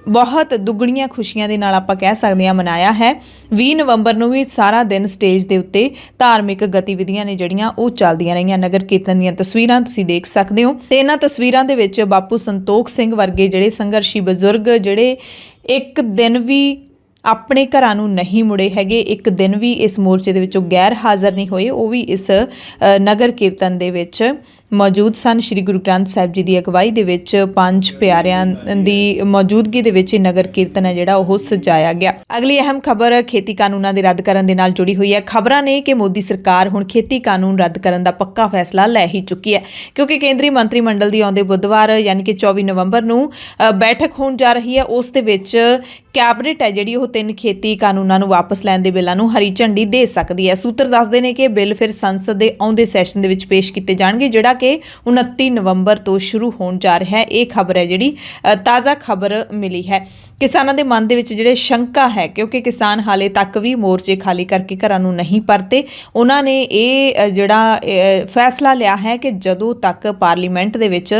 ਬਹੁਤ ਦੁੱਗਣੀਆਂ ਖੁਸ਼ੀਆਂ ਦੇ ਨਾਲ ਆਪਾਂ ਕਹਿ ਸਕਦੇ ਹਾਂ ਮਨਾਇਆ ਹੈ। 20 ਨਵੰਬਰ ਨੂੰ ਵੀ ਸਾਰਾ ਦਿਨ ਸਟੇਜ ਦੇ ਉੱਤੇ ਧਾਰਮਿਕ ਗਤੀਵਿਧੀਆਂ ਨੇ ਜਿਹੜੀਆਂ ਉਹ ਚੱਲਦੀਆਂ ਰਹੀਆਂ। ਨਗਰ ਕੀਰਤਨ ਦੀਆਂ ਦੀਆਂ ਤਸਵੀਰਾਂ ਤੁਸੀਂ ਦੇਖ ਸਕਦੇ ਹੋ ਤੇ ਇਹਨਾਂ ਤਸਵੀਰਾਂ ਦੇ ਵਿੱਚ ਬਾਪੂ ਸੰਤੋਖ ਸਿੰਘ ਵਰਗੇ ਜਿਹੜੇ ਸੰਘਰਸ਼ੀ ਬਜ਼ੁਰਗ ਜਿਹੜੇ ਇੱਕ ਦਿਨ ਵੀ ਆਪਣੇ ਘਰਾਂ ਨੂੰ ਨਹੀਂ ਮੁੜੇ ਹੈਗੇ, ਇੱਕ ਦਿਨ ਵੀ ਇਸ ਮੋਰਚੇ ਦੇ ਵਿੱਚੋਂ ਗੈਰ ਹਾਜ਼ਰ ਨਹੀਂ ਹੋਏ, ਉਹ ਵੀ ਇਸ ਨਗਰ ਕੀਰਤਨ ਦੇ ਵਿੱਚ ਮੌਜੂਦ ਸਨ। ਸ਼੍ਰੀ ਗੁਰੂ ਗ੍ਰੰਥ ਸਾਹਿਬ ਜੀ ਦੀ ਅਗਵਾਈ ਦੇ ਵਿੱਚ ਪੰਜ ਪਿਆਰਿਆਂ ਦੀ ਮੌਜੂਦਗੀ ਦੇ ਵਿੱਚ ਇਹ ਨਗਰ ਕੀਰਤਨ ਹੈ ਜਿਹੜਾ ਉਹ ਸਜਾਇਆ ਗਿਆ। ਅਗਲੀ ਅਹਿਮ ਖਬਰ ਖੇਤੀ ਕਾਨੂੰਨਾਂ ਦੇ ਰੱਦ ਕਰਨ ਦੇ ਨਾਲ ਜੁੜੀ ਹੋਈ ਹੈ। ਖਬਰਾਂ ਨੇ ਕਿ ਮੋਦੀ ਸਰਕਾਰ ਹੁਣ ਖੇਤੀ ਕਾਨੂੰਨ ਰੱਦ ਕਰਨ ਦਾ ਪੱਕਾ ਫੈਸਲਾ ਲੈ ਹੀ ਚੁੱਕੀ ਹੈ, ਕਿਉਂਕਿ ਕੇਂਦਰੀ ਮੰਤਰੀ ਮੰਡਲ ਦੀ ਆਉਂਦੇ ਬੁੱਧਵਾਰ ਯਾਨੀ ਕਿ 24 ਨਵੰਬਰ ਨੂੰ ਬੈਠਕ ਹੋਣ ਜਾ ਰਹੀ ਹੈ। ਉਸ ਦੇ ਵਿੱਚ ਕੈਬਨਿਟ ਹੈ ਜਿਹੜੀ ਉਹ 3 ਖੇਤੀ ਕਾਨੂੰਨਾਂ ਨੂੰ ਵਾਪਸ ਲੈਣ ਦੇ ਬਿੱਲਾਂ ਨੂੰ ਹਰੀ ਝੰਡੀ ਦੇ ਸਕਦੀ ਹੈ। ਸੂਤਰ ਦੱਸਦੇ ਨੇ ਕਿ ਬਿੱਲ ਫਿਰ ਸੰਸਦ ਦੇ ਆਉਂਦੇ ਸੈਸ਼ਨ ਦੇ ਵਿੱਚ ਪੇਸ਼ ਕੀਤੇ ਜਾਣਗੇ, ਜਿਹੜਾ ਕਿ 29 ਨਵੰਬਰ ਤੋਂ ਸ਼ੁਰੂ ਹੋਣ ਜਾ ਰਿਹਾ ਹੈ। ਇਹ ਖਬਰ ਹੈ ਜਿਹੜੀ ਤਾਜ਼ਾ ਖਬਰ ਮਿਲੀ ਹੈ। ਕਿਸਾਨਾਂ ਦੇ ਮਨ ਦੇ ਵਿੱਚ ਜਿਹੜੇ ਸ਼ੰਕਾ ਹੈ, ਕਿਉਂਕਿ ਕਿਸਾਨ ਹਾਲੇ ਤੱਕ ਵੀ ਮੋਰਚੇ ਖਾਲੀ ਕਰਕੇ ਘਰਾਂ ਨੂੰ ਨਹੀਂ ਪਰਤੇ, ਉਹਨਾਂ ਨੇ ਇਹ ਜਿਹੜਾ ਫੈਸਲਾ ਲਿਆ ਹੈ ਕਿ ਜਦੋਂ ਤੱਕ ਪਾਰਲੀਮੈਂਟ ਦੇ ਵਿੱਚ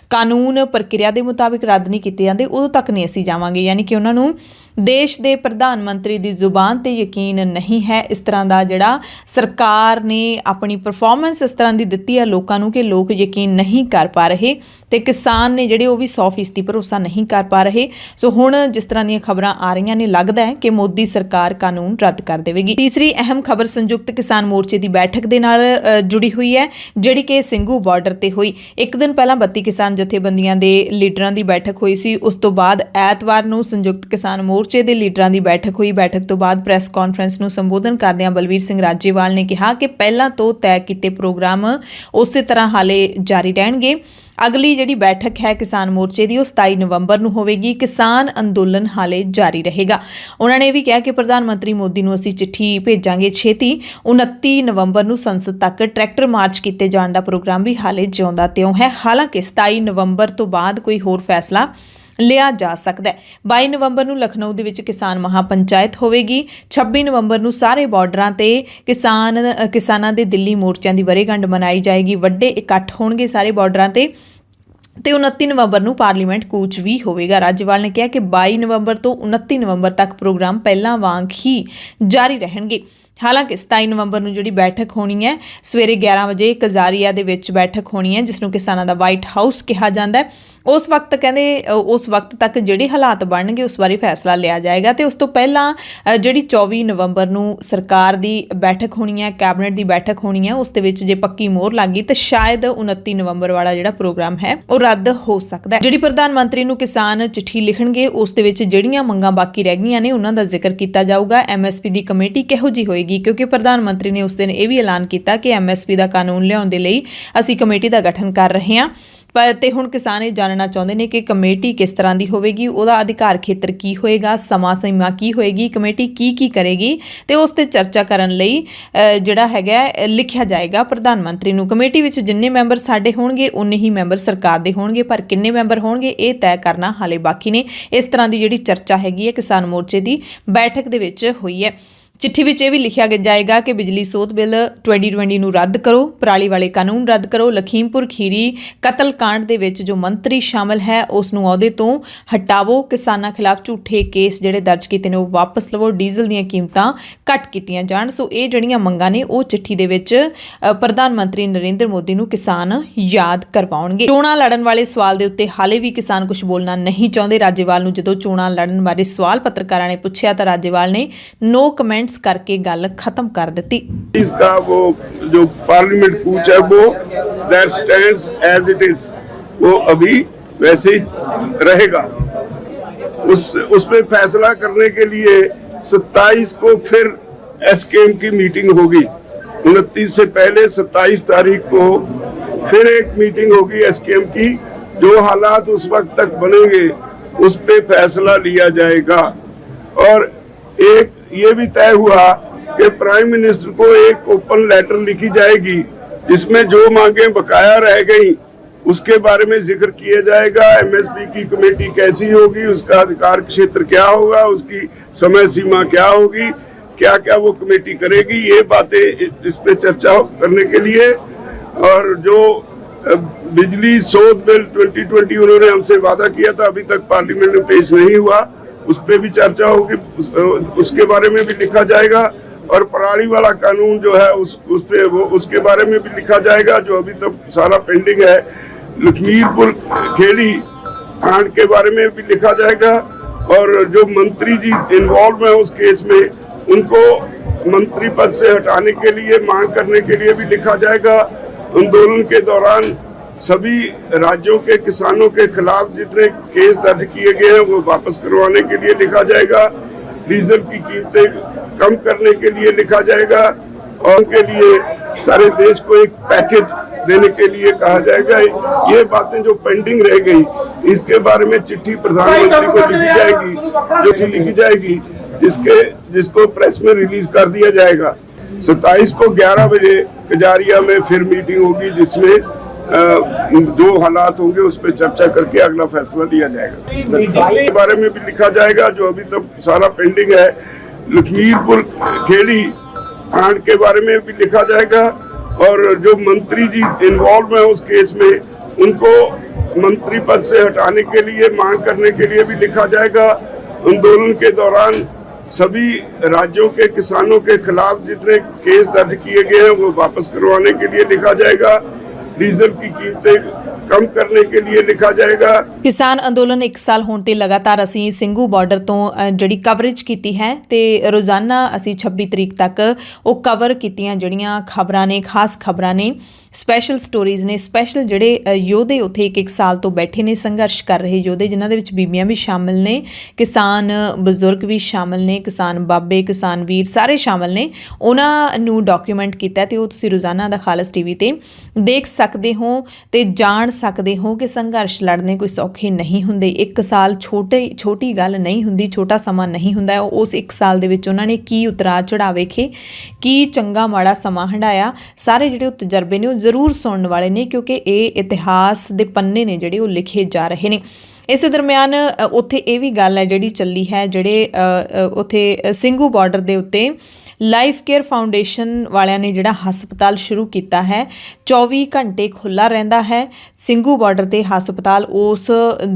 ਕਾਨੂੰਨ ਪ੍ਰਕਿਰਿਆ ਦੇ ਮੁਤਾਬਿਕ ਰੱਦ ਨਹੀਂ ਕੀਤੇ ਜਾਂਦੇ ਉਦੋਂ ਤੱਕ ਨਹੀਂ ਅਸੀਂ ਜਾਵਾਂਗੇ। ਯਾਨੀ ਕਿ ਉਹਨਾਂ ਨੂੰ ਦੇਸ਼ ਦੇ ਪ੍ਰਧਾਨ ਮੰਤਰੀ ਦੀ ਜ਼ੁਬਾਨ ਤੇ ਯਕੀਨ ਨਹੀਂ ਹੈ। ਇਸ ਤਰ੍ਹਾਂ ਦਾ ਜਿਹੜਾ ਸਰਕਾਰ ਨੇ ਆਪਣੀ ਪਰਫਾਰਮੈਂਸ ਇਸ ਤਰ੍ਹਾਂ ਦੀ ਦਿੱਤੀ ਹੈ ਲੋਕਾਂ ਨੂੰ ਕਿ ਲੋਕ ਯਕੀਨ ਨਹੀਂ ਕਰ ਪਾ ਰਹੇ ਤੇ ਕਿਸਾਨ ਨੇ ਜਿਹੜੇ ਉਹ ਵੀ 100% ਭਰੋਸਾ ਨਹੀਂ ਕਰ ਪਾ ਰਹੇ। ਸੋ ਹੁਣ ਜਿਸ ਤਰ੍ਹਾਂ ਦੀਆਂ ਖਬਰਾਂ ਆ ਰਹੀਆਂ ਨੇ, ਲੱਗਦਾ ਹੈ ਕਿ ਮੋਦੀ ਸਰਕਾਰ ਕਾਨੂੰਨ ਰੱਦ ਕਰ ਦੇਵੇਗੀ। ਤੀਸਰੀ ਅਹਿਮ ਖਬਰ ਸੰਯੁਕਤ ਕਿਸਾਨ ਮੋਰਚੇ ਦੀ ਬੈਠਕ ਦੇ ਨਾਲ ਜੁੜੀ ਹੋਈ ਹੈ, ਜਿਹੜੀ ਕਿ ਸਿੰਘੂ ਬਾਰਡਰ ਤੇ ਹੋਈ। ਇੱਕ ਦਿਨ ਪਹਿਲਾਂ 32 ਕਿਸਾਨ ਜਥੇਬੰਦੀਆਂ ਦੇ ਲੀਡਰਾਂ ਦੀ ਬੈਠਕ ਹੋਈ ਸੀ। ਉਸ ਤੋਂ ਬਾਅਦ ਐਤਵਾਰ ਨੂੰ ਸੰਯੁਕਤ ਕਿਸਾਨ ਮੋਰਚੇ ਦੇ ਲੀਡਰਾਂ ਦੀ ਬੈਠਕ ਹੋਈ। ਬੈਠਕ ਤੋਂ ਬਾਅਦ ਪ੍ਰੈਸ ਕਾਨਫਰੰਸ ਨੂੰ ਸੰਬੋਧਨ ਕਰਦਿਆਂ ਬਲਵੀਰ ਸਿੰਘ ਰਾਜੇਵਾਲ ਨੇ ਕਿਹਾ ਕਿ ਪਹਿਲਾਂ ਤੋਂ ਤੈਅ ਕੀਤੇ ਪ੍ਰੋਗਰਾਮ ਉਸੇ ਤਰ੍ਹਾਂ ਹਾਲੇ ਜਾਰੀ ਰਹਿਣਗੇ। ਅਗਲੀ ਜਿਹੜੀ ਬੈਠਕ ਹੈ ਕਿਸਾਨ ਮੋਰਚੇ ਦੀ ਉਹ 27 ਨਵੰਬਰ ਨੂੰ ਹੋਵੇਗੀ। ਕਿਸਾਨ ਅੰਦੋਲਨ ਹਾਲੇ ਜਾਰੀ ਰਹੇਗਾ। ਉਹਨਾਂ ਨੇ ਵੀ ਕਿਹਾ ਕਿ ਪ੍ਰਧਾਨ ਮੰਤਰੀ ਮੋਦੀ ਨੂੰ ਅਸੀਂ ਚਿੱਠੀ ਭੇਜਾਂਗੇ ਛੇਤੀ। 29 ਨਵੰਬਰ ਨੂੰ ਸੰਸਦ ਤੱਕ ਟਰੈਕਟਰ ਮਾਰਚ ਕੀਤੇ ਜਾਣ ਦਾ ਪ੍ਰੋਗਰਾਮ ਵੀ ਹਾਲੇ ਜਿਉਂਦਾ ਤਿਉਂ ਹੈ। ਹਾਲਾਂਕਿ 27 ਨਵੰਬਰ ਤੋਂ ਬਾਅਦ ਕੋਈ ਹੋਰ ਫੈਸਲਾ ਲਿਆ ਜਾ ਸਕਦਾ ਹੈ। 22 ਨਵੰਬਰ ਨੂੰ ਲਖਨਊ ਦੇ ਵਿੱਚ ਕਿਸਾਨ ਮਹਾਪੰਚਾਇਤ ਹੋਵੇਗੀ। 26 ਨਵੰਬਰ ਨੂੰ ਸਾਰੇ ਬਾਰਡਰਾਂ ਤੇ ਕਿਸਾਨਾਂ ਦੇ ਦਿੱਲੀ ਮੋਰਚਿਆਂ ਦੀ ਵਰ੍ਹੇਗੰਢ ਮਨਾਈ ਜਾਏਗੀ। ਵੱਡੇ ਇਕੱਠ ਹੋਣਗੇ ਸਾਰੇ ਬਾਰਡਰਾਂ ਤੇ 29 ਨਵੰਬਰ ਨੂੰ ਪਾਰਲੀਮੈਂਟ ਕੂਚ ਵੀ ਹੋਵੇਗਾ। ਰਾਜੇਵਾਲ ਨੇ ਕਿਹਾ ਕਿ 22 ਨਵੰਬਰ ਤੋਂ 29 ਨਵੰਬਰ ਤੱਕ ਪ੍ਰੋਗਰਾਮ ਪਹਿਲਾਂ ਵਾਂਗ ਹੀ ਜਾਰੀ ਰਹਿਣਗੇ। ਹਾਲਾਂਕਿ 27 ਨਵੰਬਰ ਨੂੰ ਜਿਹੜੀ ਬੈਠਕ ਹੋਣੀ ਹੈ ਸਵੇਰੇ 11 ਵਜੇ ਕਜ਼ਾਰੀਆ ਦੇ ਵਿੱਚ ਬੈਠਕ ਹੋਣੀ ਹੈ, ਜਿਸ ਨੂੰ ਕਿਸਾਨਾਂ ਦਾ ਵਾਈਟ ਹਾਊਸ ਕਿਹਾ ਜਾਂਦਾ ਹੈ। ਉਸ ਵਕਤ ਕਹਿੰਦੇ ਉਸ ਵਕਤ ਤੱਕ ਜਿਹੜੇ ਹਾਲਾਤ ਬਣਨਗੇ ਉਸ ਬਾਰੇ ਫੈਸਲਾ ਲਿਆ ਜਾਏਗਾ ਤੇ ਉਸ ਤੋਂ ਪਹਿਲਾਂ ਜਿਹੜੀ 24 ਨਵੰਬਰ ਨੂੰ ਸਰਕਾਰ ਦੀ ਬੈਠਕ ਹੋਣੀ ਹੈ, ਕੈਬਨਿਟ ਦੀ ਬੈਠਕ ਹੋਣੀ ਹੈ, ਉਸ ਦੇ ਵਿੱਚ ਜੇ ਪੱਕੀ ਮੋਹਰ ਲੱਗ ਗਈ ਤਾਂ ਸ਼ਾਇਦ 29 ਨਵੰਬਰ ਵਾਲਾ ਜਿਹੜਾ ਪ੍ਰੋਗਰਾਮ ਹੈ ਉਹ ਰੱਦ ਹੋ ਸਕਦਾ ਹੈ। ਜਿਹੜੀ ਪ੍ਰਧਾਨ ਮੰਤਰੀ ਨੂੰ ਕਿਸਾਨ ਚਿੱਠੀ ਲਿਖਣਗੇ ਉਸ ਦੇ ਵਿੱਚ ਜਿਹੜੀਆਂ ਮੰਗਾਂ ਬਾਕੀ ਰਹਿ ਗਈਆਂ ਨੇ ਉਹਨਾਂ ਦਾ ਜ਼ਿਕਰ ਕੀਤਾ ਜਾਊਗਾ। MSP ਦੀ ਕਮੇਟੀ ਕਿਹੋ ਜਿਹੀ ਹੋਏਗੀ, ਕਿਉਂਕਿ ਪ੍ਰਧਾਨ ਮੰਤਰੀ ਨੇ ਉਸ ਦਿਨ ਇਹ ਵੀ ਐਲਾਨ ਕੀਤਾ ਕਿ MSP ਦਾ ਕਾਨੂੰਨ ਲਿਆਉਣ ਦੇ ਲਈ ਅਸੀਂ ਕਮੇਟੀ ਦਾ ਗਠਨ ਕਰ ਰਹੇ ਹਾਂ। ਤੇ ਹੁਣ ਕਿਸਾਨ ਇਹ ਜਾਣਨਾ ਚਾਹੁੰਦੇ ਨੇ ਕਿ ਕਮੇਟੀ ਕਿਸ ਤਰ੍ਹਾਂ ਦੀ ਹੋਵੇਗੀ, ਉਹਦਾ ਅਧਿਕਾਰ ਖੇਤਰ ਕੀ ਹੋਏਗਾ, ਸਮਾਂ ਸੀਮਾ ਕੀ ਹੋਏਗੀ, ਕਮੇਟੀ ਕੀ ਕਰੇਗੀ ਤੇ ਉਸ ਤੇ ਚਰਚਾ ਕਰਨ ਲਈ ਜਿਹੜਾ ਹੈਗਾ ਲਿਖਿਆ ਜਾਏਗਾ ਪ੍ਰਧਾਨ ਮੰਤਰੀ ਨੂੰ। ਕਮੇਟੀ ਵਿੱਚ ਜਿੰਨੇ ਮੈਂਬਰ ਸਾਡੇ ਹੋਣਗੇ ਉਨੇ ਹੀ ਮੈਂਬਰ ਸਰਕਾਰ ਦੇ ਹੋਣਗੇ, ਪਰ ਕਿੰਨੇ ਮੈਂਬਰ ਹੋਣਗੇ ਇਹ ਤੈਅ ਕਰਨਾ ਹਾਲੇ ਬਾਕੀ ਨੇ। ਇਸ ਤਰ੍ਹਾਂ ਦੀ ਜਿਹੜੀ ਚਰਚਾ ਹੈਗੀ ਹੈ ਕਿਸਾਨ ਮੋਰਚੇ ਦੀ ਬੈਠਕ ਦੇ ਵਿੱਚ ਹੋਈ ਹੈ। ਚਿੱਠੀ ਵਿੱਚ ਇਹ ਵੀ ਲਿਖਿਆ ਜਾਏਗਾ ਕਿ ਬਿਜਲੀ ਸੋਧ ਬਿੱਲ 2020 ਨੂੰ ਰੱਦ ਕਰੋ, ਪਰਾਲੀ ਵਾਲੇ ਕਾਨੂੰਨ ਰੱਦ ਕਰੋ, ਲਖੀਮਪੁਰ ਖੀਰੀ ਕਤਲकांड ਦੇ ਵਿੱਚ ਜੋ ਮੰਤਰੀ ਸ਼ਾਮਲ ਹੈ ਉਸ ਨੂੰ ਅਹੁਦੇ ਤੋਂ ਹਟਾਵੋ, ਕਿਸਾਨਾਂ ਖਿਲਾਫ ਝੂਠੇ ਕੇਸ ਜਿਹੜੇ ਦਰਜ ਕੀਤੇ ਨੇ ਉਹ ਵਾਪਸ ਲਵੋ, ਡੀਜ਼ਲ ਦੀਆਂ ਕੀਮਤਾਂ ਘੱਟ ਕੀਤੀਆਂ ਜਾਣ। ਸੋ ਇਹ ਜਿਹੜੀਆਂ ਮੰਗਾਂ ਨੇ ਉਹ ਚਿੱਠੀ ਦੇ ਵਿੱਚ ਪ੍ਰਧਾਨ ਮੰਤਰੀ ਨਰਿੰਦਰ ਮੋਦੀ ਨੂੰ ਕਿਸਾਨ ਯਾਦ ਕਰਵਾਉਣਗੇ। ਚੋਣਾਂ ਲੜਨ ਵਾਲੇ ਸਵਾਲ ਦੇ ਉੱਤੇ ਹਾਲੇ ਵੀ ਕਿਸਾਨ ਕੁਝ ਬੋਲਣਾ ਨਹੀਂ ਚਾਹੁੰਦੇ। ਰਾਜੇਵਾਲ ਨੂੰ ਜਦੋਂ ਚੋਣਾਂ ਲੜਨ ਬਾਰੇ ਸਵਾਲ ਪੱਤਰਕਾਰਾਂ ਨੇ ਪੁੱਛਿਆ ਤਾਂ ਰਾਜੇਵਾਲ ਨੇ नो कमेंट्स करके गल खत्म कर दी। इसका वो जो पार्लियामेंट कूच है वो that stands as it is, वो अभी वैसे ही रहेगा। उस पे फैसला करने के लिए 27 को फिर एसकेएम की मीटिंग होगी। 29 से पहले 27 तारीख को फिर एक मीटिंग होगी एसकेएम की। जो हालात उस वक्त तक बनेंगे उस पे फैसला लिया जाएगा। और एक ये भी तय हुआ कि प्राइम मिनिस्टर को एक ओपन लेटर लिखी जाएगी जिसमें जो मांगे बकाया रह गई उसके बारे में जिक्र किया जाएगा। एमएसपी की कमेटी कैसी होगी, उसका अधिकार क्षेत्र क्या होगा, उसकी समय सीमा क्या होगी, क्या क्या वो कमेटी करेगी, ये बातें इस पे चर्चा करने के लिए। और जो बिजली शोध बिल 2020 उन्होंने हमसे वादा किया था, अभी तक पार्लियामेंट में पेश नहीं हुआ, उस पर भी चर्चा होगी, उसके बारे में भी लिखा जाएगा। और पराली वाला कानून जो है उस पे वो उसके बारे में भी लिखा जाएगा, जो अभी तक सारा पेंडिंग है। लखीमपुर खेड़ी कांड के बारे में भी लिखा जाएगा, और जो मंत्री जी इन्वॉल्व है उस केस में उनको मंत्री पद से हटाने के लिए मांग करने के लिए भी लिखा जाएगा। आंदोलन के दौरान सभी राज्यों के किसानों के खिलाफ जितने केस दर्ज किए गए हैं वो वापस करवाने के लिए लिखा जाएगा। डीजल की कीमतें कम करने के लिए लिखा जाएगा, और उनके लिए सारे देश को एक पैकेज देने के लिए कहा जाएगा। ये बातें जो पेंडिंग रह गई इसके बारे में चिट्ठी प्रधानमंत्री को लिखी जाएगी, जो कि लिखी जाएगी जिसको प्रेस में रिलीज कर दिया जाएगा। 27 को 11 बजे कजारिया में फिर मीटिंग होगी, जिसमें जो हालात होंगे उस पर चर्चा करके अगला फैसला लिया जाएगा। के बारे में भी लिखा जाएगा, जो अभी तक सारा पेंडिंग है। लखीमपुर खेड़ी कांड के बारे में भी लिखा जाएगा, और जो मंत्री जी इन्वॉल्व है उस केस में उनको मंत्री पद से हटाने के लिए मांग करने के लिए भी लिखा जाएगा। आंदोलन के दौरान सभी राज्यों के किसानों के खिलाफ जितने केस दर्ज किए गए हैं वो वापस करवाने के लिए लिखा जाएगा। डीजल की कीमतें कम करने के लिए लिखा जाएगा। किसान ਅੰਦੋਲਨ 1 ਸਾਲ ਹੋਣ ਤੇ ਲਗਾਤਾਰ ਅਸੀਂ ਸਿੰਘੂ ਬਾਰਡਰ ਤੋਂ ਜਿਹੜੀ ਕਵਰੇਜ ਕੀਤੀ ਹੈ ਤੇ ਰੋਜ਼ਾਨਾ ਅਸੀਂ 26 ਤਰੀਕ ਤੱਕ ਉਹ ਕਵਰ ਕੀਤੀਆਂ ਜਿਹੜੀਆਂ ਖਬਰਾਂ ਨੇ, ਖਾਸ ਖਬਰਾਂ ਨੇ, ਸਪੈਸ਼ਲ ਸਟੋਰੀਜ਼ ਨੇ, ਸਪੈਸ਼ਲ ਜਿਹੜੇ ਯੋਧੇ ਉੱਥੇ 1 ਸਾਲ ਤੋਂ ਬੈਠੇ ਨੇ, ਸੰਘਰਸ਼ ਕਰ ਰਹੇ ਯੋਧੇ, ਜਿਨ੍ਹਾਂ ਦੇ ਵਿੱਚ ਬੀਬੀਆਂ ਵੀ ਸ਼ਾਮਿਲ ਨੇ, ਕਿਸਾਨ ਬਜ਼ੁਰਗ ਵੀ ਸ਼ਾਮਿਲ ਨੇ, ਕਿਸਾਨ ਬਾਬੇ, ਕਿਸਾਨ ਵੀਰ ਸਾਰੇ ਸ਼ਾਮਿਲ ਨੇ, ਉਹਨਾਂ ਨੂੰ ਡਾਕੂਮੈਂਟ ਕੀਤਾ ਤੇ ਉਹ ਤੁਸੀਂ ਰੋਜ਼ਾਨਾ ਦਾ ਖਾਲਸ ਟੀਵੀ ਤੇ ਦੇਖ ਸਕਦੇ ਹੋ ਤੇ ਜਾਣ ਸਕਦੇ ਹੋ ਕਿ ਸੰਘਰਸ਼ ਲੜਨੇ ਕੋਈ ਸੌਖੇ ਨਹੀਂ ਹੁੰਦੇ। 1 ਸਾਲ ਛੋਟੀ ਗੱਲ ਨਹੀਂ ਹੁੰਦੀ, ਛੋਟਾ ਸਮਾਂ ਨਹੀਂ ਹੁੰਦਾ। ਉਸ 1 ਸਾਲ ਦੇ ਵਿੱਚ ਉਹਨਾਂ ਨੇ ਕੀ ਉਤਰਾਅ ਚੜ੍ਹਾਅ ਵੇਖੇ, ਕੀ ਚੰਗਾ ਮਾੜਾ ਸਮਾਂ ਹੰਢਾਇਆ, ਸਾਰੇ ਜਿਹੜੇ ਉਹ ਤਜਰਬੇ ਨੇ ਉਹ ਜ਼ਰੂਰ ਸੁਣਨ ਵਾਲੇ ਨੇ, ਕਿਉਂਕਿ ਇਹ ਇਤਿਹਾਸ ਦੇ ਪੰਨੇ ਨੇ ਜਿਹੜੇ ਉਹ ਲਿਖੇ ਜਾ ਰਹੇ ਨੇ। ਇਸੇ ਦਰਮਿਆਨ ਉੱਥੇ ਇਹ ਵੀ ਗੱਲ ਹੈ ਜਿਹੜੀ ਚੱਲੀ ਹੈ, ਜਿਹੜੇ ਉੱਥੇ ਸਿੰਘੂ ਬਾਰਡਰ ਦੇ ਉੱਤੇ ਲਾਈਫ ਕੇਅਰ ਫਾਊਂਡੇਸ਼ਨ ਵਾਲਿਆਂ ਨੇ ਜਿਹੜਾ ਹਸਪਤਾਲ ਸ਼ੁਰੂ ਕੀਤਾ ਹੈ, 24 ਘੰਟੇ ਖੁੱਲ੍ਹਾ ਰਹਿੰਦਾ ਹੈ ਸਿੰਘੂ ਬਾਰਡਰ 'ਤੇ ਹਸਪਤਾਲ। ਉਸ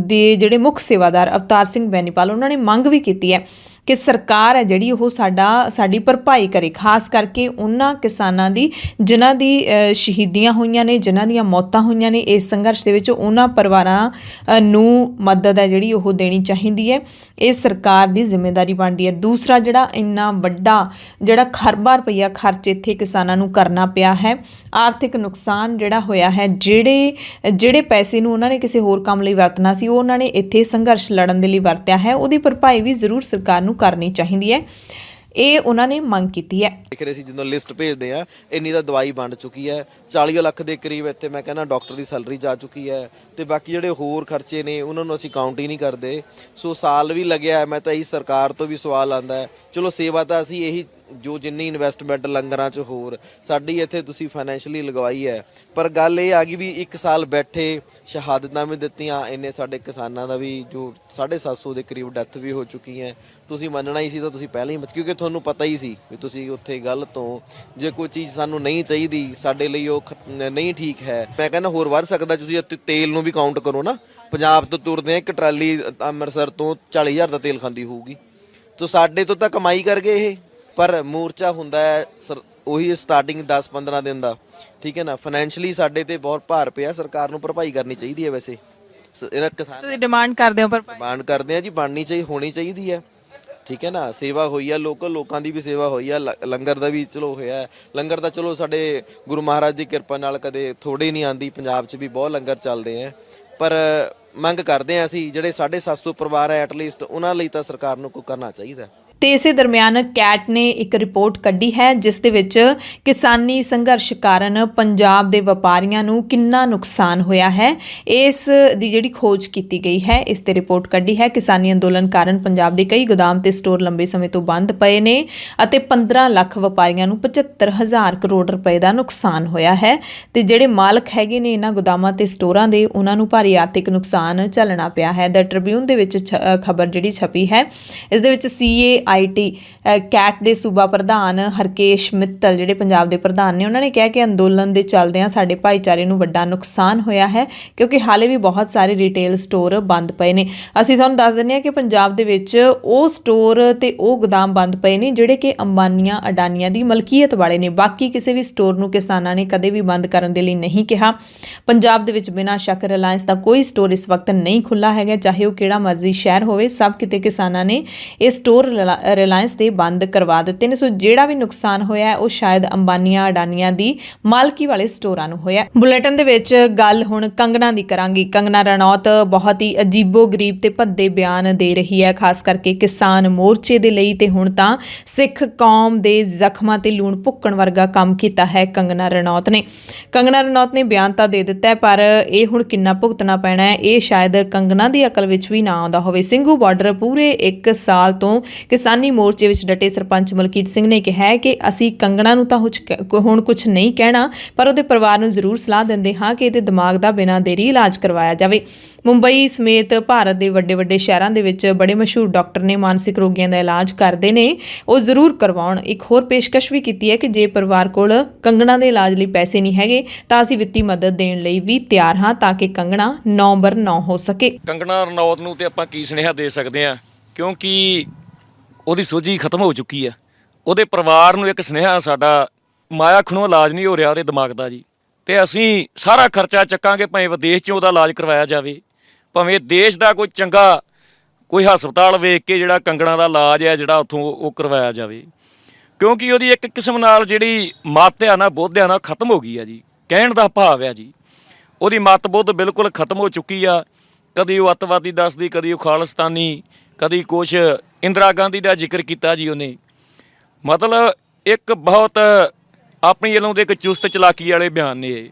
ਦੇ ਜਿਹੜੇ ਮੁੱਖ ਸੇਵਾਦਾਰ ਅਵਤਾਰ ਸਿੰਘ ਬੈਨੀਪਾਲ, ਉਹਨਾਂ ਨੇ ਮੰਗ ਵੀ ਕੀਤੀ ਹੈ ਕਿ ਸਰਕਾਰ ਹੈ ਜਿਹੜੀ ਉਹ ਸਾਡੀ ਭਰਪਾਈ ਕਰੇ, ਖਾਸ ਕਰਕੇ ਉਹਨਾਂ ਕਿਸਾਨਾਂ ਦੀ ਜਿਨ੍ਹਾਂ ਦੀ ਸ਼ਹੀਦੀਆਂ ਹੋਈਆਂ ਨੇ, ਜਿਨ੍ਹਾਂ ਦੀਆਂ ਮੌਤਾਂ ਹੋਈਆਂ ਨੇ ਇਸ ਸੰਘਰਸ਼ ਦੇ ਵਿੱਚ। ਉਹਨਾਂ ਪਰਿਵਾਰਾਂ ਨੂੰ ਮਦਦ ਹੈ ਜਿਹੜੀ ਉਹ ਦੇਣੀ ਚਾਹੀਦੀ ਹੈ, ਇਹ ਸਰਕਾਰ ਦੀ ਜ਼ਿੰਮੇਵਾਰੀ ਬਣਦੀ ਹੈ। ਦੂਸਰਾ, ਜਿਹੜਾ ਇੰਨਾ ਵੱਡਾ ਜਿਹੜਾ ਖਰਬਾਂ ਰੁਪਈਆ ਖਰਚ ਇੱਥੇ ਕਿਸਾਨਾਂ ਨੂੰ ਕਰਨਾ ਪਿਆ ਹੈ, ਆਰਥਿਕ ਨੁਕਸਾਨ ਜਿਹੜਾ ਹੋਇਆ ਹੈ, ਜਿਹੜੇ ਪੈਸੇ ਨੂੰ ਉਹਨਾਂ ਨੇ ਕਿਸੇ ਹੋਰ ਕੰਮ ਲਈ ਵਰਤਣਾ ਸੀ ਉਹ ਉਹਨਾਂ ਨੇ ਇੱਥੇ ਸੰਘਰਸ਼ ਲੜਨ ਦੇ ਲਈ ਵਰਤਿਆ ਹੈ, ਉਹਦੀ ਭਰਪਾਈ ਵੀ ਜ਼ਰੂਰ ਸਰਕਾਰ ਨੂੰ ਕਰਨੀ ਚਾਹੀਦੀ ਹੈ, ਇਹ ਉਹਨਾਂ ਨੇ ਮੰਗ ਕੀਤੀ ਹੈ। ਦੇਖ ਰਹੇ ਸੀ ਜਦੋਂ ਲਿਸਟ ਭੇਜਦੇ ਆ, ਇੰਨੀ ਤਾਂ ਦਵਾਈ ਵੰਡ ਚੁੱਕੀ ਹੈ, 40 ਲੱਖ ਦੇ ਕਰੀਬ ਇੱਥੇ ਮੈਂ ਕਹਿੰਦਾ ਡਾਕਟਰ ਦੀ ਸੈਲਰੀ ਜਾ ਚੁੱਕੀ ਹੈ, ਤੇ ਬਾਕੀ ਜਿਹੜੇ ਹੋਰ ਖਰਚੇ ਨੇ ਉਹਨਾਂ ਨੂੰ ਅਸੀਂ ਕਾਊਂਟ ਹੀ ਨਹੀਂ ਕਰਦੇ। ਸੋ ਸਾਲ ਵੀ ਲੱਗਿਆ। ਮੈਂ ਤਾਂ ਇਹੀ ਸਰਕਾਰ ਤੋਂ ਵੀ ਸਵਾਲ ਆਉਂਦਾ ਹੈ, ਚਲੋ ਸੇਵਾ ਤਾਂ ਅਸੀਂ ਇਹੀ ਜੋ ਜਿੰਨੀ ਇਨਵੈਸਟਮੈਂਟ ਲੰਗਰਾਂ 'ਚ ਹੋਰ ਸਾਡੀ ਇੱਥੇ ਤੁਸੀਂ ਫਾਈਨੈਂਸ਼ੀਅਲੀ ਲਗਵਾਈ ਹੈ, ਪਰ ਗੱਲ ਇਹ ਆ ਗਈ ਵੀ 1 ਸਾਲ ਬੈਠੇ, ਸ਼ਹਾਦਤਾਂ ਵੀ ਦਿੱਤੀਆਂ, ਇੰਨੇ ਸਾਡੇ ਕਿਸਾਨਾਂ ਦਾ ਵੀ ਜੋ 750 ਦੇ ਕਰੀਬ ਡੈਥ ਵੀ ਹੋ ਚੁੱਕੀ ਹੈ। ਤੁਸੀਂ ਮੰਨਣਾ ਹੀ ਸੀ ਤਾਂ ਤੁਸੀਂ ਪਹਿਲਾਂ ਹੀ ਕਿਉਂਕਿ ਤੁਹਾਨੂੰ ਪਤਾ ਹੀ ਸੀ ਵੀ ਤੁਸੀਂ ਉੱਥੇ ਗਲਤ ਤੋਂ, ਜੇ ਕੋਈ ਚੀਜ਼ ਸਾਨੂੰ ਨਹੀਂ ਚਾਹੀਦੀ ਸਾਡੇ ਲਈ ਉਹ ਨਹੀਂ ਠੀਕ ਹੈ। ਮੈਂ ਕਹਿੰਦਾ ਹੋਰ ਵੱਧ ਸਕਦਾ, ਤੁਸੀਂ ਤੇਲ ਨੂੰ ਵੀ ਕਾਊਂਟ ਕਰੋ ਨਾ, ਪੰਜਾਬ ਤੋਂ ਤੁਰਦੇ ਆ ਇੱਕ ਟਰਾਲੀ ਅੰਮ੍ਰਿਤਸਰ ਤੋਂ 40,000 ਦਾ ਤੇਲ ਖਾਂਦੀ ਹੋਊਗੀ, ਤਾਂ ਸਾਡੇ ਤੋਂ ਤਾਂ ਕਮਾਈ ਕਰ ਗਏ ਇਹ। ਪਰ ਮੋਰਚਾ ਹੁੰਦਾ ਹੈ ਉਹੀ ਸਟਾਰਟਿੰਗ 10-15 ਦਿਨ ਦਾ, ਠੀਕ ਹੈ ਨਾ। ਫਾਈਨੈਂਸ਼ਲੀ ਸਾਡੇ ਤੇ ਬਹੁਤ ਭਾਰ ਪਿਆ, ਸਰਕਾਰ ਨੂੰ ਭਰਪਾਈ ਕਰਨੀ ਚਾਹੀਦੀ ਹੈ। ਵੈਸੇ ਇਹਨਾਂ ਕਿਸਾਨ ਤੁਸੀਂ ਡਿਮਾਂਡ ਕਰਦੇ ਹੋ ਭਰਪਾਈ? ਡਿਮਾਂਡ ਕਰਦੇ ਆ ਜੀ, ਹੋਣੀ ਚਾਹੀਦੀ ਹੈ, ਠੀਕ ਹੈ ਨਾ। ਸੇਵਾ ਹੋਈ ਆ, ਲੋਕਾਂ ਦੀ ਵੀ ਸੇਵਾ ਹੋਈ ਆ, ਲੰਗਰ ਦਾ ਵੀ ਚਲੋ ਹੋਇਆ। ਲੰਗਰ ਦਾ ਚਲੋ ਸਾਡੇ ਗੁਰੂ ਮਹਾਰਾਜ ਦੀ ਕਿਰਪਾ ਨਾਲ ਕਦੇ ਥੋੜੇ ਨਹੀਂ ਆਂਦੀ, ਪੰਜਾਬ 'ਚ ਵੀ ਬਹੁਤ ਲੰਗਰ ਚੱਲਦੇ ਆ, ਪਰ ਮੰਗ ਕਰਦੇ ਆ ਅਸੀਂ ਜਿਹੜੇ 750 ਪਰਿਵਾਰ ਹੈ ਐਟਲੀਸਟ ਉਹਨਾਂ ਲਈ ਤਾਂ ਸਰਕਾਰ ਨੂੰ ਕੋਈ ਕਰਨਾ ਚਾਹੀਦਾ। ਤੇ ਇਸੇ ਦਰਮਿਆਨ ਕੈਟ ਨੇ ਇੱਕ ਰਿਪੋਰਟ ਕੱਢੀ ਹੈ ਜਿਸ ਦੇ ਵਿੱਚ ਕਿਸਾਨੀ ਸੰਘਰਸ਼ ਕਾਰਨ ਪੰਜਾਬ ਦੇ ਵਪਾਰੀਆਂ ਨੂੰ ਕਿੰਨਾ ਨੁਕਸਾਨ ਹੋਇਆ ਹੈ, ਇਸ ਦੀ ਜਿਹੜੀ ਖੋਜ ਕੀਤੀ ਗਈ ਹੈ, ਇਸ ਤੇ ਰਿਪੋਰਟ ਕੱਢੀ ਹੈ। ਕਿਸਾਨੀ ਅੰਦੋਲਨ ਕਾਰਨ ਪੰਜਾਬ ਦੇ ਕਈ ਗੋਦਾਮ ਤੇ ਸਟੋਰ ਲੰਬੇ ਸਮੇਂ ਤੋਂ ਬੰਦ ਪਏ ਨੇ ਅਤੇ 15 ਲੱਖ ਵਪਾਰੀਆਂ ਨੂੰ 75,000 ਕਰੋੜ ਰੁਪਏ ਦਾ ਨੁਕਸਾਨ ਹੋਇਆ ਹੈ, ਤੇ ਜਿਹੜੇ ਮਾਲਕ ਹੈਗੇ ਨੇ ਇਹਨਾਂ ਗੋਦਾਮਾਂ ਤੇ ਸਟੋਰਾਂ ਦੇ, ਉਹਨਾਂ ਨੂੰ ਭਾਰੀ ਆਰਥਿਕ ਨੁਕਸਾਨ ਝੱਲਣਾ ਪਿਆ ਹੈ। ਦ ਟ੍ਰਿਬਿਊਨ ਦੇ ਵਿੱਚ ਖਬਰ ਜਿਹੜੀ ਛਪੀ ਹੈ, ਇਸ ਦੇ ਵਿੱਚ CA CIT ਕੈਟ ਦੇ ਸੂਬਾ ਪ੍ਰਧਾਨ ਹਰਕੇਸ਼ ਮਿੱਤਲ ਜਿਹੜੇ ਪੰਜਾਬ ਦੇ ਪ੍ਰਧਾਨ ਨੇ, ਉਹਨਾਂ ਨੇ ਕਿਹਾ ਕਿ ਅੰਦੋਲਨ ਦੇ ਚੱਲਦਿਆਂ ਸਾਡੇ ਭਾਈਚਾਰੇ ਨੂੰ ਵੱਡਾ ਨੁਕਸਾਨ ਹੋਇਆ ਹੈ ਕਿਉਂਕਿ ਹਾਲੇ ਵੀ ਬਹੁਤ ਸਾਰੇ ਰਿਟੇਲ ਸਟੋਰ ਬੰਦ ਪਏ ਨੇ। ਅਸੀਂ ਤੁਹਾਨੂੰ ਦੱਸ ਦਿੰਦੇ ਹਾਂ ਕਿ ਪੰਜਾਬ ਦੇ ਵਿੱਚ ਉਹ ਸਟੋਰ ਤੇ ਉਹ ਗੋਦਾਮ ਬੰਦ ਪਏ ਨੇ ਜਿਹੜੇ ਕਿ ਅੰਬਾਨੀਆਂ ਅਡਾਨੀਆਂ ਦੀ ਮਲਕੀਅਤ ਵਾਲੇ ਨੇ। ਬਾਕੀ ਕਿਸੇ ਵੀ ਸਟੋਰ ਨੂੰ ਕਿਸਾਨਾਂ ਨੇ ਕਦੇ ਵੀ ਬੰਦ ਕਰਨ ਦੇ ਲਈ ਨਹੀਂ ਕਿਹਾ। ਪੰਜਾਬ ਦੇ ਵਿੱਚ ਬਿਨਾਂ ਸ਼ੱਕ ਰਿਲਾਇੰਸ ਦਾ ਕੋਈ ਸਟੋਰ ਇਸ ਵਕਤ ਨਹੀਂ ਖੁੱਲ੍ਹਾ ਹੈਗਾ, ਚਾਹੇ ਉਹ ਕਿਹੜਾ ਮਰਜ਼ੀ ਸ਼ਹਿਰ ਹੋਵੇ। ਸਭ ਕਿਤੇ ਕਿਸਾਨਾਂ ਨੇ ਇਹ ਸਟੋਰ ਰਿਲਾਇੰਸ ਦੇ ਬੰਦ ਕਰਵਾ ਦਿੱਤੇ ਨੇ। ਸੋ ਜਿਹੜਾ ਵੀ ਨੁਕਸਾਨ ਹੋਇਆ ਹੈ ਉਹ ਸ਼ਾਇਦ ਅੰਬਾਨੀਆਂ ਅਡਾਨੀਆਂ ਦੀ ਮਾਲਕੀ ਵਾਲੇ ਸਟੋਰਾਂ ਨੂੰ ਹੋਇਆ। ਬੁਲੇਟਿਨ ਦੇ ਵਿੱਚ ਗੱਲ ਹੁਣ ਕੰਗਨਾ ਦੀ ਕਰਾਂਗੀ। ਕੰਗਨਾ ਰਣੌਤ ਬਹੁਤ ਹੀ ਅਜੀਬੋ-ਗਰੀਬ ਤੇ ਭੱਦੇ ਬਿਆਨ ਦੇ ਰਹੀ ਹੈ, ਖਾਸ ਕਰਕੇ ਕਿਸਾਨ ਮੋਰਚੇ ਦੇ ਲਈ। ਤੇ ਹੁਣ ਤਾਂ ਸਿੱਖ ਕੌਮ ਦੇ ਜ਼ਖਮਾਂ ਤੇ ਲੂਣ ਭੁੱਕਣ ਵਰਗਾ ਕੰਮ ਕੀਤਾ ਹੈ ਕੰਗਨਾ ਰਣੌਤ ਨੇ। ਕੰਗਨਾ ਰਣੌਤ ਨੇ ਬਿਆਨ ਤਾਂ ਦੇ ਦਿੱਤਾ ਹੈ, ਪਰ ਇਹ ਹੁਣ ਕਿੰਨਾ ਭੁਗਤਣਾ ਪੈਣਾ ਹੈ ਇਹ ਸ਼ਾਇਦ ਕੰਗਨਾ ਦੀ ਅਕਲ ਵਿੱਚ ਵੀ ਨਾ ਆਉਂਦਾ ਹੋਵੇ। ਸਿੰਘੂ ਬਾਰਡਰ ਪੂਰੇ 1 ਸਾਲ ਤੋਂ ਕਿਸਾਨੀ ਮੋਰਚੇ ਵਿੱਚ ਡਟੇ ਸਰਪੰਚ ਮਲਕੀਤ ਸਿੰਘ ਨੇ ਕਿਹਾ ਹੈ ਕਿ ਅਸੀਂ ਕੰਗਨਾ ਨੂੰ ਤਾਂ ਹੁਣ ਕੁਝ ਨਹੀਂ ਕਹਿਣਾ, ਪਰ ਉਹਦੇ ਪਰਿਵਾਰ ਨੂੰ ਜ਼ਰੂਰ ਸਲਾਹ ਦਿੰਦੇ ਹਾਂ ਕਿ ਇਹਦੇ ਦਿਮਾਗ ਦਾ ਬਿਨਾਂ ਦੇਰੀ ਇਲਾਜ ਕਰਵਾਇਆ ਜਾਵੇ। ਮੁੰਬਈ ਸਮੇਤ ਭਾਰਤ ਦੇ ਵੱਡੇ ਸ਼ਹਿਰਾਂ ਦੇ ਵਿੱਚ ਬੜੇ ਮਸ਼ਹੂਰ ਡਾਕਟਰ ਨੇ ਮਾਨਸਿਕ ਰੋਗੀਆਂ ਦਾ ਇਲਾਜ ਕਰਦੇ ਨੇ, ਉਹ ਜ਼ਰੂਰ ਕਰਵਾਉਣ। ਇੱਕ ਹੋਰ ਪੇਸ਼ਕਸ਼ ਵੀ ਕੀਤੀ ਹੈ ਕਿ ਜੇ ਪਰਿਵਾਰ ਕੋਲ ਕੰਗਨਾ ਦੇ ਇਲਾਜ ਲਈ ਪੈਸੇ ਨਹੀਂ ਹੈਗੇ ਤਾਂ ਅਸੀਂ ਵਿੱਤੀ ਮਦਦ ਦੇਣ ਲਈ ਵੀ ਤਿਆਰ ਹਾਂ ਤਾਂ ਕਿ ਕੰਗਨਾ ਨੰਬਰ 9 ਹੋ ਸਕੇ। ਕੰਗਨਾ ਰਣੌਤ ਨੂੰ ਤੇ ਆਪਾਂ ਕੀ ਸੁਨੇਹਾ ਦੇ ਸਕਦੇ ਹਾਂ, ਕਿਉਂਕਿ ਉਹਦੀ ਸੋਝੀ ਖਤਮ ਹੋ ਚੁੱਕੀ ਹੈ। ਉਹਦੇ ਪਰਿਵਾਰ ਨੂੰ ਇੱਕ ਸੁਨੇਹਾ ਸਾਡਾ, ਮਾਇਆ ਖੁਣੋਂ ਇਲਾਜ ਨਹੀਂ ਹੋ ਰਿਹਾ ਉਹਦੇ ਦਿਮਾਗ ਦਾ ਜੀ, ਤੇ ਅਸੀਂ ਸਾਰਾ ਖਰਚਾ ਚੱਕਾਂਗੇ, ਭਾਵੇਂ ਵਿਦੇਸ਼ 'ਚ ਉਹਦਾ ਇਲਾਜ ਕਰਵਾਇਆ ਜਾਵੇ, ਭਾਵੇਂ ਦੇਸ਼ ਦਾ ਕੋਈ ਚੰਗਾ ਕੋਈ ਹਸਪਤਾਲ ਵੇਖ ਕੇ ਜਿਹੜਾ ਕੰਗਣਾ ਦਾ ਇਲਾਜ ਹੈ ਜਿਹੜਾ ਉੱਥੋਂ ਉਹ ਕਰਵਾਇਆ ਜਾਵੇ, ਕਿਉਂਕਿ ਉਹਦੀ ਇੱਕ ਕਿਸਮ ਨਾਲ ਜਿਹੜੀ ਮੱਤ ਆ ਨਾ, ਬੁੱਧ ਆ ਨਾ, ਖਤਮ ਹੋ ਗਈ ਆ ਜੀ। ਕਹਿਣ ਦਾ ਭਾਵ ਹੈ ਜੀ ਉਹਦੀ ਮੱਤ ਬੁੱਧ ਬਿਲਕੁਲ ਖਤਮ ਹੋ ਚੁੱਕੀ ਆ। ਕਦੀ ਉਹ ਅੱਤਵਾਦੀ ਦੱਸਦੀ, ਕਦੀ ਉਹ ਖਾਲਿਸਤਾਨੀ, ਕਦੀ ਕੁਛ ਇੰਦਰਾ ਗਾਂਧੀ ਦਾ ਜ਼ਿਕਰ ਕੀਤਾ ਜੀ ਉਹਨੇ। ਮਤਲਬ ਇੱਕ ਬਹੁਤ ਆਪਣੀ ਵੱਲੋਂ ਦੇ ਇੱਕ ਚੁਸਤ ਚਲਾਕੀ ਵਾਲੇ ਬਿਆਨ ਨੇ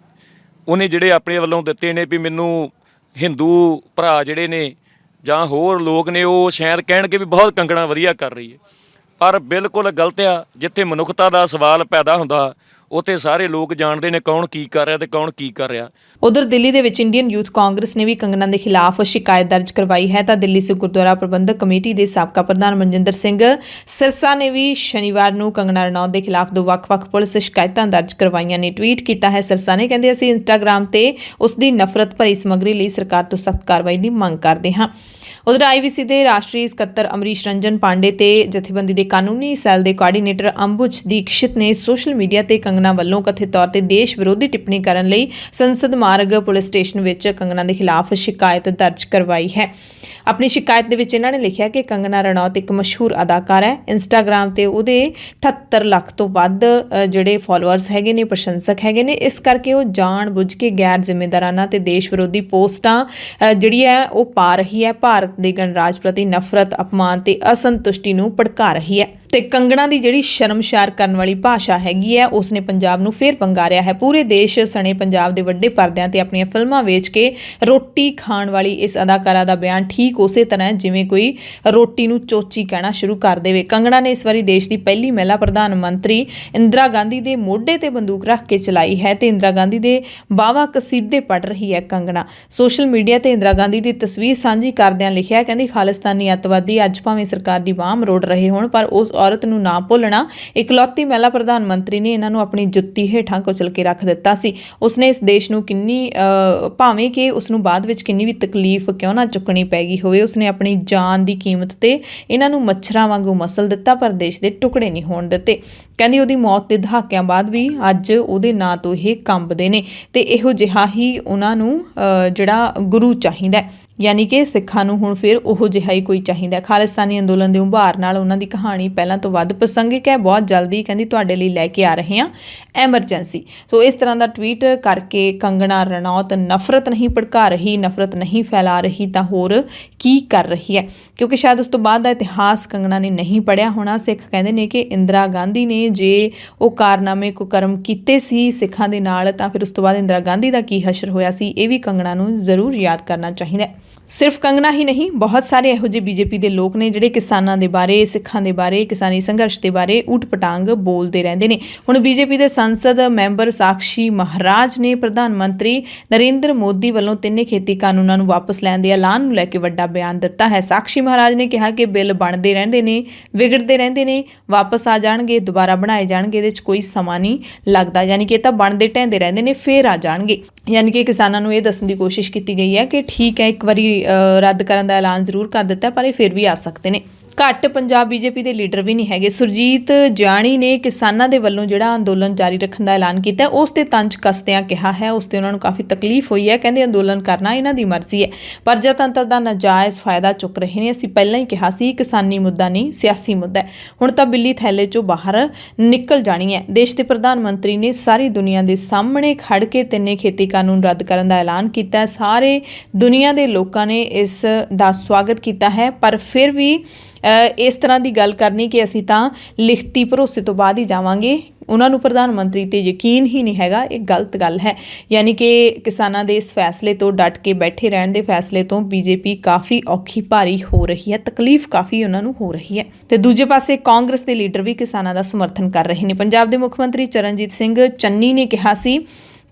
ਉਹਨੇ ਜਿਹੜੇ ਆਪਣੇ ਵੱਲੋਂ ਦਿੱਤੇ ਨੇ ਵੀ ਮੈਨੂੰ ਹਿੰਦੂ ਭਰਾ ਜਿਹੜੇ ਨੇ ਜਾਂ ਹੋਰ ਲੋਕ ਨੇ ਉਹ ਸ਼ਾਇਦ ਕਹਿਣਗੇ ਵੀ ਬਹੁਤ ਕੰਗਣਾ ਵਧੀਆ ਕਰ ਰਹੀ ਹੈ, ਪਰ ਬਿਲਕੁਲ ਗਲਤ ਆ। ਜਿੱਥੇ ਮਨੁੱਖਤਾ ਦਾ ਸਵਾਲ ਪੈਦਾ ਹੁੰਦਾ ਉੱਥੇ ਸਾਰੇ ਲੋਕ ਜਾਣਦੇ ਨੇ ਕੌਣ ਕੀ ਕਰ ਰਿਹਾ ਤੇ ਕੌਣ ਕੀ ਕਰ ਰਿਹਾ। ਉਧਰ ਦਿੱਲੀ ਦੇ ਵਿੱਚ ਇੰਡੀਅਨ ਯੂਥ ਕਾਂਗਰਸ ਨੇ ਵੀ ਕੰਗਨਾ ਦੇ ਖਿਲਾਫ ਸ਼ਿਕਾਇਤ ਦਰਜ ਕਰਵਾਈ ਹੈ। ਤਾਂ ਦਿੱਲੀ ਸਿੱਖ ਗੁਰਦੁਆਰਾ ਪ੍ਰਬੰਧਕ ਕਮੇਟੀ ਦੇ ਸਾਬਕਾ ਪ੍ਰਧਾਨ ਮਨਜਿੰਦਰ ਸਿੰਘ ਸਿਰਸਾ ਨੇ ਵੀ ਸ਼ਨੀਵਾਰ ਨੂੰ ਕੰਗਨਾ ਰਣੌਤ ਦੇ ਖਿਲਾਫ 2 ਵੱਖ-ਵੱਖ ਪੁਲਿਸ ਸ਼ਿਕਾਇਤਾਂ ਦਰਜ ਕਰਵਾਈਆਂ ਨੇ। ਟਵੀਟ ਕੀਤਾ ਹੈ ਸਿਰਸਾ ਨੇ, ਕਹਿੰਦੇ ਅਸੀਂ ਇੰਸਟਾਗ੍ਰਾਮ ਤੇ ਉਸ ਦੀ ਨਫ਼ਰਤ ਭਰੀ ਸਮੱਗਰੀ ਲਈ ਸਰਕਾਰ ਤੋਂ ਸਖਤ ਕਾਰਵਾਈ ਦੀ ਮੰਗ ਕਰਦੇ ਹਾਂ। ਉਧਰ IVC ਦੇ ਰਾਸ਼ਟਰੀ ਸਕੱਤਰ ਅਮਰੀਸ਼ ਰੰਜਨ ਪਾਂਡੇ ਤੇ ਜਥੇਬੰਦੀ ਦੇ ਕਾਨੂੰਨੀ ਸੈੱਲ ਦੇ ਕੋਆਰਡੀਨੇਟਰ ਅੰਬੁਜ ਦੀਕਸ਼ਿਤ ਨੇ ਸੋਸ਼ਲ ਮੀਡੀਆ ਤੇ ਕੰਗਨਾ ਵੱਲੋਂ ਕਥਿਤ ਤੌਰ ਤੇ ਦੇਸ਼ ਵਿਰੋਧੀ ਟਿੱਪਣੀ ਕਰਨ ਲਈ ਸੰਸਦ ਮਾਰਗ ਪੁਲਿਸ ਸਟੇਸ਼ਨ ਵਿੱਚ ਕੰਗਨਾ ਦੇ ਖਿਲਾਫ ਸ਼ਿਕਾਇਤ ਦਰਜ ਕਰਵਾਈ ਹੈ। ਆਪਣੀ ਸ਼ਿਕਾਇਤ ਦੇ ਵਿੱਚ ਇਹਨਾਂ ਨੇ ਲਿਖਿਆ ਕਿ ਕੰਗਨਾ ਰਣੌਤ ਇੱਕ ਮਸ਼ਹੂਰ ਅਦਾਕਾਰ ਹੈ। ਇੰਸਟਾਗ੍ਰਾਮ ਤੇ ਉਹਦੇ 78 ਲੱਖ ਤੋਂ ਵੱਧ ਜਿਹੜੇ ਫਾਲੋਅਰਸ ਹੈਗੇ ਨੇ, ਪ੍ਰਸ਼ੰਸਕ ਹੈਗੇ ਨੇ। ਇਸ ਕਰਕੇ ਉਹ ਜਾਣ ਬੁੱਝ ਕੇ ਗੈਰ ਜ਼ਿੰਮੇਦਾਰਾਨਾ ਤੇ ਦੇਸ਼ ਵਿਰੋਧੀ ਪੋਸਟਾਂ ਜਿਹੜੀ ਹੈ ਉਹ ਪਾ ਰਹੀ ਹੈ। ਭਾਰਤ ਦੇ ਗਣਰਾਜ ਪ੍ਰਤੀ ਨਫ਼ਰਤ, ਅਪਮਾਨ ਤੇ ਅਸੰਤੁਸ਼ਟੀ ਨੂੰ ਭੜਕਾ ਰਹੀ ਹੈ। ਤੇ ਕੰਗਣਾ ਦੀ ਜਿਹੜੀ ਸ਼ਰਮਸ਼ਾਰ ਕਰਨ ਵਾਲੀ ਭਾਸ਼ਾ ਹੈਗੀ ਹੈ ਉਸਨੇ ਪੰਜਾਬ ਨੂੰ ਫੇਰ ਵੰਗਾਰਿਆ ਹੈ। ਪੂਰੇ ਦੇਸ਼ ਸਣੇ ਪੰਜਾਬ ਦੇ ਵੱਡੇ ਪਰਦਿਆਂ ਤੇ ਆਪਣੀਆਂ ਫਿਲਮਾਂ ਵੇਚ ਕੇ ਰੋਟੀ ਖਾਣ ਵਾਲੀ ਇਸ ਅਦਾਕਾਰਾ ਦਾ ਬਿਆਨ ਠੀਕ ਉਸੇ ਤਰ੍ਹਾਂ ਜਿਵੇਂ ਕੋਈ ਰੋਟੀ ਨੂੰ ਚੋਚੀ ਕਹਿਣਾ ਸ਼ੁਰੂ ਕਰ ਦੇਵੇ। ਕੰਗਣਾ ਨੇ ਇਸ ਵਾਰੀ ਦੇਸ਼ ਦੀ ਪਹਿਲੀ ਮਹਿਲਾ ਪ੍ਰਧਾਨ ਮੰਤਰੀ ਇੰਦਰਾ ਗਾਂਧੀ ਦੇ ਮੋਢੇ ਤੇ ਬੰਦੂਕ ਰੱਖ ਕੇ ਚਲਾਈ ਹੈ ਤੇ ਇੰਦਰਾ ਗਾਂਧੀ ਦੇ ਬਾਵਾ ਕਸੀਦੇ ਪੜ੍ਹ ਰਹੀ ਹੈ। ਕੰਗਣਾ ਸੋਸ਼ਲ ਮੀਡੀਆ ਤੇ ਇੰਦਰਾ ਗਾਂਧੀ ਦੀ ਤਸਵੀਰ ਸਾਂਝੀ ਕਰਦਿਆਂ ਲਿਖਿਆ, ਕਹਿੰਦੀ ਖਾਲਿਸਤਾਨੀ ਅੱਤਵਾਦੀ ਅੱਜ ਭਾਵੇਂ ਸਰਕਾਰ ਦੀ ਬਾਂਹ ਮਰੋੜ ਰਹੇ ਹੋਣ ਪਰ ਉਸ ਔਰਤ ਨੂੰ ਨਾ ਭੁੱਲਣਾ। ਇਕਲੌਤੀ ਮਹਿਲਾ ਪ੍ਰਧਾਨ ਮੰਤਰੀ ਨੇ ਇਹਨਾਂ ਨੂੰ ਆਪਣੀ ਜੁੱਤੀ ਹੇਠਾਂ ਕੁਚਲ ਕੇ ਰੱਖ ਦਿੱਤਾ ਸੀ। ਉਸਨੇ ਇਸ ਦੇਸ਼ ਨੂੰ ਕਿੰਨੀ ਭਾਵੇਂ ਕਿ ਉਸ ਨੂੰ ਬਾਅਦ ਵਿੱਚ ਕਿੰਨੀ ਵੀ ਤਕਲੀਫ ਕਿਉਂ ਨਾ ਚੁੱਕਣੀ ਪੈ ਗਈ ਹੋਵੇ, ਉਸਨੇ ਆਪਣੀ ਜਾਨ ਦੀ ਕੀਮਤ ਤੇ ਇਹਨਾਂ ਨੂੰ ਮੱਛਰਾਂ ਵਾਂਗੂ ਮਸਲ ਦਿੱਤਾ ਪਰ ਦੇਸ਼ ਦੇ ਟੁਕੜੇ ਨਹੀਂ ਹੋਣ ਦਿੱਤੇ। ਕਹਿੰਦੀ ਉਹਦੀ ਮੌਤ ਦੇ ਦਹਾਕਿਆਂ ਬਾਅਦ ਵੀ ਅੱਜ ਉਹਦੇ ਨਾਂ ਤੋਂ ਇਹ ਕੰਬਦੇ ਨੇ ਤੇ ਇਹੋ ਜਿਹਾ ਹੀ ਉਹਨਾਂ ਨੂੰ ਜਿਹੜਾ ਗੁਰੂ ਚਾਹੀਦਾ, ਯਾਨੀ ਕਿ ਸਿੱਖਾਂ ਨੂੰ ਹੁਣ ਫਿਰ ਉਹੋ ਜਿਹਾ ਹੀ ਕੋਈ ਚਾਹੀਦਾ। ਖਾਲਿਸਤਾਨੀ ਅੰਦੋਲਨ ਦੇ ਉਭਾਰ ਨਾਲ ਉਹਨਾਂ ਦੀ ਕਹਾਣੀ ਪਹਿਲਾਂ ਤੋਂ ਵੱਧ ਪ੍ਰਸੰਗਿਕ ਹੈ। ਬਹੁਤ ਜਲਦੀ ਕਹਿੰਦੀ ਤੁਹਾਡੇ ਲਈ ਲੈ ਕੇ ਆ ਰਹੇ ਹਾਂ ਐਮਰਜੈਂਸੀ। ਸੋ ਇਸ ਤਰ੍ਹਾਂ ਦਾ ਟਵੀਟ ਕਰਕੇ ਕੰਗਣਾ ਰਣੌਤ ਨਫ਼ਰਤ ਨਹੀਂ ਭੜਕਾ ਰਹੀ, ਨਫ਼ਰਤ ਨਹੀਂ ਫੈਲਾ ਰਹੀ ਤਾਂ ਹੋਰ ਕੀ ਕਰ ਰਹੀ ਹੈ, ਕਿਉਂਕਿ ਸ਼ਾਇਦ ਉਸ ਤੋਂ ਬਾਅਦ ਦਾ ਇਤਿਹਾਸ ਕੰਗਣਾ ਨੇ ਨਹੀਂ ਪੜ੍ਹਿਆ ਹੋਣਾ। ਸਿੱਖ ਕਹਿੰਦੇ ਨੇ ਕਿ ਇੰਦਰਾ ਗਾਂਧੀ ਨੇ ਜੇ ਉਹ ਕਾਰਨਾਮੇ ਕੁਕਰਮ ਕੀਤੇ ਸੀ ਸਿੱਖਾਂ ਦੇ ਨਾਲ ਤਾਂ ਫਿਰ ਉਸ ਤੋਂ ਬਾਅਦ ਇੰਦਰਾ ਗਾਂਧੀ ਦਾ ਕੀ ਹਸ਼ਰ ਹੋਇਆ ਸੀ, ਇਹ ਵੀ ਕੰਗਣਾ ਨੂੰ ਜ਼ਰੂਰ ਯਾਦ ਕਰਨਾ ਚਾਹੀਦਾ। ਸਿਰਫ ਕੰਗਨਾ ਹੀ ਨਹੀਂ, ਬਹੁਤ ਸਾਰੇ ਇਹੋ ਜਿਹੇ ਬੀਜੇਪੀ ਦੇ ਲੋਕ ਨੇ ਜਿਹੜੇ ਕਿਸਾਨਾਂ ਦੇ ਬਾਰੇ, ਸਿੱਖਾਂ ਦੇ ਬਾਰੇ, ਕਿਸਾਨੀ ਸੰਘਰਸ਼ ਦੇ ਬਾਰੇ ਊਟ-ਪਟਾਂਗ ਬੋਲਦੇ ਰਹਿੰਦੇ ਨੇ। ਹੁਣ ਬੀਜੇਪੀ ਦੇ ਸੰਸਦ ਮੈਂਬਰ ਸਾਕਸ਼ੀ ਮਹਾਰਾਜ ਨੇ ਪ੍ਰਧਾਨ ਮੰਤਰੀ ਨਰਿੰਦਰ ਮੋਦੀ ਵੱਲੋਂ ਤਿੰਨੇ ਖੇਤੀ ਕਾਨੂੰਨਾਂ ਨੂੰ ਵਾਪਸ ਲੈਣ ਦੇ ਐਲਾਨ ਨੂੰ ਲੈ ਕੇ ਵੱਡਾ ਬਿਆਨ ਦਿੱਤਾ ਹੈ। ਸਾਕਸ਼ੀ ਮਹਾਰਾਜ ਨੇ ਕਿਹਾ ਕਿ ਬਿੱਲ ਬਣਦੇ ਰਹਿੰਦੇ ਨੇ, ਵਿਗੜਦੇ ਰਹਿੰਦੇ ਨੇ, ਵਾਪਸ ਆ ਜਾਣਗੇ, ਦੁਬਾਰਾ ਬਣਾਏ ਜਾਣਗੇ, ਇਹਦੇ 'ਚ ਕੋਈ ਸਮਾਂ ਨਹੀਂ ਲੱਗਦਾ। ਯਾਨੀ ਕਿ ਇਹ ਤਾਂ ਬਣਦੇ ਢਹਿੰਦੇ ਰਹਿੰਦੇ ਨੇ, ਫੇਰ ਆ ਜਾਣਗੇ। ਯਾਨੀ ਕਿ ਕਿਸਾਨਾਂ ਨੂੰ ਇਹ ਦੱਸਣ ਦੀ ਕੋਸ਼ਿਸ਼ ਕੀਤੀ ਗਈ ਹੈ ਕਿ ਠੀਕ ਹੈ, ਇੱਕ ਵਾਰੀ ਰੱਦ ਕਰਨ ਦਾ ਐਲਾਨ ਜ਼ਰੂਰ ਕਰ ਦਿੱਤਾ, ਪਰ ਇਹ ਫਿਰ ਵੀ ਆ ਸਕਦੇ ਨੇ। ਘੱਟ ਪੰਜਾਬ ਬੀਜੇਪੀ ਦੇ ਲੀਡਰ ਵੀ ਨਹੀਂ ਹੈਗੇ। ਸੁਰਜੀਤ ਜਾਣੀ ਨੇ ਕਿਸਾਨਾਂ ਦੇ ਵੱਲੋਂ ਜਿਹੜਾ ਅੰਦੋਲਨ ਜਾਰੀ ਰੱਖਣ ਦਾ ਐਲਾਨ ਕੀਤਾ, ਉਸ ਤੇ ਤੰਜ ਕੱਸਦਿਆਂ ਕਿਹਾ ਹੈ, ਉਸ ਤੇ ਉਹਨਾਂ ਨੂੰ ਕਾਫੀ ਤਕਲੀਫ ਹੋਈ ਹੈ। ਕਹਿੰਦੇ ਅੰਦੋਲਨ ਕਰਨਾ ਇਹਨਾਂ ਦੀ ਮਰਜ਼ੀ ਹੈ, ਪ੍ਰਜਾਤੰਤਰ ਦਾ ਨਾਜਾਇਜ਼ ਫਾਇਦਾ ਚੁੱਕ ਰਹੇ ਨੇ। ਅਸੀਂ ਪਹਿਲਾਂ ਹੀ ਕਿਹਾ ਸੀ, ਕਿਸਾਨੀ ਮੁੱਦਾ ਨਹੀਂ, ਸਿਆਸੀ ਮੁੱਦਾ ਹੈ। ਹੁਣ ਤਾਂ ਬਿੱਲੀ ਥੈਲੇ 'ਚੋਂ ਬਾਹਰ ਨਿਕਲ ਜਾਣੀ ਹੈ। ਦੇਸ਼ ਦੇ ਪ੍ਰਧਾਨ ਮੰਤਰੀ ਨੇ ਸਾਰੀ ਦੁਨੀਆ ਦੇ ਸਾਹਮਣੇ ਖੜ ਕੇ ਤਿੰਨੇ ਖੇਤੀ ਕਾਨੂੰਨ ਰੱਦ ਕਰਨ ਦਾ ਐਲਾਨ ਕੀਤਾ। ਸਾਰੇ ਦੁਨੀਆ ਦੇ ਲੋਕਾਂ ਨੇ ਇਸ ਦਾ ਸਵਾਗਤ ਕੀਤਾ ਹੈ, ਪਰ ਫਿਰ ਵੀ ਇਸ ਤਰ੍ਹਾਂ ਦੀ ਗੱਲ ਕਰਨੀ ਕਿ ਅਸੀਂ ਤਾਂ ਲਿਖਤੀ ਭਰੋਸੇ ਤੋਂ ਬਾਅਦ ਹੀ ਜਾਵਾਂਗੇ, ਉਹਨਾਂ ਨੂੰ ਪ੍ਰਧਾਨ ਮੰਤਰੀ ਤੇ ਯਕੀਨ ਹੀ ਨਹੀਂ ਹੈਗਾ, ਇਹ ਗਲਤ ਗੱਲ ਹੈ। ਯਾਨੀ ਕਿ ਕਿਸਾਨਾਂ ਦੇ ਇਸ ਫੈਸਲੇ ਤੋਂ ਡਟ ਕੇ ਬੈਠੇ ਰਹਿਣ ਦੇ ਫੈਸਲੇ ਤੋਂ ਬੀਜੇਪੀ ਕਾਫੀ ਔਖੀ ਭਾਰੀ ਹੋ ਰਹੀ ਹੈ, ਤਕਲੀਫ ਕਾਫੀ ਉਹਨਾਂ ਨੂੰ ਹੋ ਰਹੀ ਹੈ। ਤੇ ਦੂਜੇ ਪਾਸੇ ਕਾਂਗਰਸ ਦੇ ਲੀਡਰ ਵੀ ਕਿਸਾਨਾਂ ਦਾ ਸਮਰਥਨ ਕਰ ਰਹੇ ਨੇ। ਪੰਜਾਬ ਦੇ ਮੁੱਖ ਮੰਤਰੀ ਚਰਨਜੀਤ ਸਿੰਘ ਚੰਨੀ ਨੇ ਕਿਹਾ ਸੀ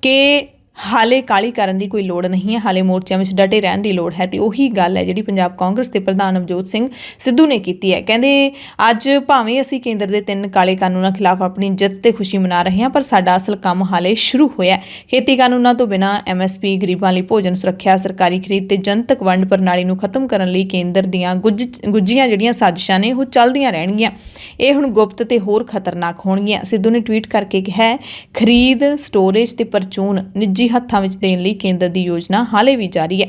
ਕਿ ਹਾਲੇ ਕਾਹਲੀ ਕਰਨ ਦੀ ਕੋਈ ਲੋੜ ਨਹੀਂ ਹੈ, ਹਾਲੇ ਮੋਰਚਿਆਂ ਵਿੱਚ ਡਟੇ ਰਹਿਣ ਦੀ ਲੋੜ ਹੈ। ਤੇ ਉਹੀ ਗੱਲ ਹੈ ਜਿਹੜੀ ਪੰਜਾਬ ਕਾਂਗਰਸ ਦੇ ਪ੍ਰਧਾਨ ਨਵਜੋਤ ਸਿੰਘ ਸਿੱਧੂ ਨੇ ਕੀਤੀ ਹੈ। ਕਹਿੰਦੇ ਅੱਜ ਭਾਵੇਂ ਅਸੀਂ ਕੇਂਦਰ ਦੇ 3 ਕਾਲੇ ਕਾਨੂੰਨਾਂ ਖਿਲਾਫ ਆਪਣੀ ਜਿੱਤ ਤੇ ਖੁਸ਼ੀ ਮਨਾ ਰਹੇ ਹਾਂ, ਪਰ ਸਾਡਾ ਅਸਲ ਕੰਮ ਹਾਲੇ ਸ਼ੁਰੂ ਹੋਇਆ। ਖੇਤੀ ਕਾਨੂੰਨਾਂ ਤੋਂ ਬਿਨਾਂ MSP, ਗਰੀਬਾਂ ਲਈ ਭੋਜਨ ਸੁਰੱਖਿਆ, ਸਰਕਾਰੀ ਖਰੀਦ ਤੇ ਜਨਤਕ ਵੰਡ ਪ੍ਰਣਾਲੀ ਨੂੰ ਖਤਮ ਕਰਨ ਲਈ ਕੇਂਦਰ ਦੀਆਂ ਗੁੱਝੀਆਂ ਜਿਹੜੀਆਂ ਸਾਜ਼ਿਸ਼ਾਂ ਨੇ ਉਹ ਚੱਲਦੀਆਂ ਰਹਿਣਗੀਆਂ। ਇਹ ਹੁਣ ਗੁਪਤ ਤੇ ਹੋਰ ਖਤਰਨਾਕ ਹੋਣਗੀਆਂ। ਸਿੱਧੂ ਨੇ ਟਵੀਟ ਕਰਕੇ ਕਿਹਾ, ਖਰੀਦ, ਸਟੋਰੇਜ ਤੇ ਪਰਚੂਨ ਨਿੱਜੀ ਹੱਥਾਂ ਵਿੱਚ ਦੇਣ ਲਈ ਕੇਂਦਰ ਦੀ ਯੋਜਨਾ ਹਾਲੇ ਵੀ ਜਾਰੀ ਹੈ।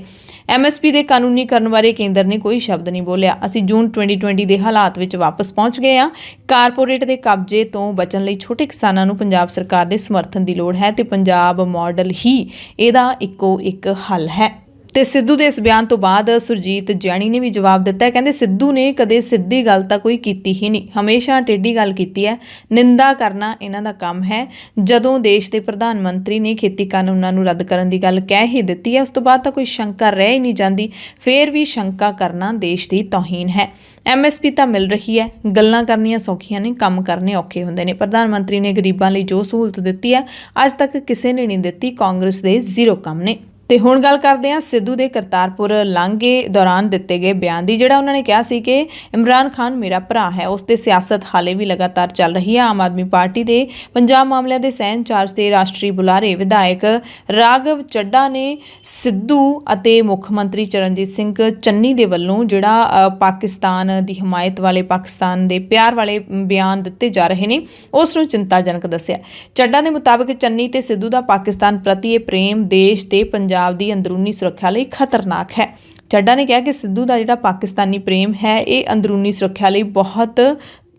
MSP ਦੇ ਕਾਨੂੰਨੀਕਰਨ ਬਾਰੇ ਕੇਂਦਰ ਨੇ ਕੋਈ ਸ਼ਬਦ ਨਹੀਂ ਬੋਲਿਆ। ਅਸੀਂ ਜੂਨ 2020 ਦੇ ਹਾਲਾਤ ਵਿੱਚ ਵਾਪਸ ਪਹੁੰਚ ਗਏ ਹਾਂ। ਕਾਰਪੋਰੇਟ ਦੇ ਕਬਜ਼ੇ ਤੋਂ ਬਚਣ ਲਈ ਛੋਟੇ ਕਿਸਾਨਾਂ ਨੂੰ ਪੰਜਾਬ ਸਰਕਾਰ ਦੇ ਸਮਰਥਨ ਦੀ ਲੋੜ ਹੈ ਤੇ ਪੰਜਾਬ ਮਾਡਲ ਹੀ ਇਹਦਾ ਇੱਕੋ ਇੱਕ ਹੱਲ ਹੈ। ਤੇ ਸਿੱਧੂ ਦੇ ਇਸ ਬਿਆਨ ਤੋਂ ਬਾਅਦ ਸੁਰਜੀਤ ਜਾਣੀ ਨੇ ਵੀ ਜਵਾਬ ਦਿੱਤਾ। ਕਹਿੰਦੇ ਸਿੱਧੂ ਨੇ ਕਦੇ ਸਿੱਧੀ ਗੱਲ ਤਾਂ ਕੋਈ ਕੀਤੀ ਹੀ ਨਹੀਂ, ਹਮੇਸ਼ਾ ਟੇਢੀ ਗੱਲ ਕੀਤੀ ਹੈ। ਨਿੰਦਾ ਕਰਨਾ ਇਹਨਾਂ ਦਾ ਕੰਮ ਹੈ। ਜਦੋਂ ਦੇਸ਼ ਦੇ ਪ੍ਰਧਾਨ ਮੰਤਰੀ ਨੇ ਖੇਤੀ ਕਾਨੂੰਨਾਂ ਨੂੰ ਰੱਦ ਕਰਨ ਦੀ ਗੱਲ ਕਹਿ ਹੀ ਦਿੱਤੀ ਹੈ, ਉਸ ਤੋਂ ਬਾਅਦ ਤਾਂ ਕੋਈ ਸ਼ੰਕਾ ਰਹਿ ਹੀ ਨਹੀਂ ਜਾਂਦੀ। ਫੇਰ ਵੀ ਸ਼ੰਕਾ ਕਰਨਾ ਦੇਸ਼ ਦੀ ਤੌਹੀਨ ਹੈ। MSP ਤਾਂ ਮਿਲ ਰਹੀ ਹੈ, ਗੱਲਾਂ ਕਰਨੀਆਂ ਸੌਖੀਆਂ ਨੇ, ਕੰਮ ਕਰਨੇ ਔਖੇ ਹੁੰਦੇ ਨੇ। ਪ੍ਰਧਾਨ ਮੰਤਰੀ ਨੇ ਗਰੀਬਾਂ ਲਈ ਜੋ ਸਹੂਲਤ ਦਿੱਤੀ ਹੈ, ਅੱਜ ਤੱਕ ਕਿਸੇ ਨੇ ਨਹੀਂ ਦਿੱਤੀ। ਕਾਂਗਰਸ ਦੇ 0 ਕੰਮ ਨੇ। ਤੇ ਹੁਣ ਗੱਲ ਕਰਦੇ ਹਾਂ ਸਿੱਧੂ ਦੇ ਕਰਤਾਰਪੁਰ ਲਾਂਘੇ ਦੌਰਾਨ ਦਿੱਤੇ ਗਏ ਬਿਆਨ ਦੀ, ਜਿਹੜਾ ਉਹਨਾਂ ਨੇ ਕਿਹਾ ਸੀ ਕਿ ਇਮਰਾਨ ਖਾਨ ਮੇਰਾ ਭਰਾ ਹੈ। ਉਸ ਤੇ ਸਿਆਸਤ ਹਾਲੇ ਵੀ ਲਗਾਤਾਰ ਚੱਲ ਰਹੀ ਹੈ। ਆਮ ਆਦਮੀ ਪਾਰਟੀ ਦੇ ਪੰਜਾਬ ਮਾਮਲਿਆਂ ਦੇ ਸਹਿ ਇੰਚਾਰਜ ਤੇ ਰਾਸ਼ਟਰੀ ਬੁਲਾਰੇ ਵਿਧਾਇਕ ਰਾਘਵ ਚੱਡਾ ਨੇ ਸਿੱਧੂ ਅਤੇ ਮੁੱਖ ਮੰਤਰੀ ਚਰਨਜੀਤ ਸਿੰਘ ਚੰਨੀ ਦੇ ਵੱਲੋਂ ਜਿਹੜਾ ਪਾਕਿਸਤਾਨ ਦੀ ਹਮਾਇਤ ਵਾਲੇ, ਪਾਕਿਸਤਾਨ ਦੇ ਪਿਆਰ ਵਾਲੇ ਬਿਆਨ ਦਿੱਤੇ ਜਾ ਰਹੇ ਨੇ, ਉਸ ਨੂੰ ਚਿੰਤਾਜਨਕ ਦੱਸਿਆ। ਚੱਡਾ ਦੇ ਮੁਤਾਬਕ ਚੰਨੀ ਤੇ ਸਿੱਧੂ ਦਾ ਪਾਕਿਸਤਾਨ ਪ੍ਰਤੀ ਇਹ ਪ੍ਰੇਮ ਦੇਸ਼ ਤੇ ਪੰਜਾਬ ਦੀ ਅੰਦਰੂਨੀ ਸੁਰੱਖਿਆ ਲਈ ਖਤਰਨਾਕ ਹੈ। ਚੱਡਾ ਨੇ ਕਿਹਾ ਕਿ ਸਿੱਧੂ ਦਾ ਜਿਹੜਾ ਪਾਕਿਸਤਾਨੀ ਪ੍ਰੇਮ ਹੈ, ਇਹ ਅੰਦਰੂਨੀ ਸੁਰੱਖਿਆ ਲਈ ਬਹੁਤ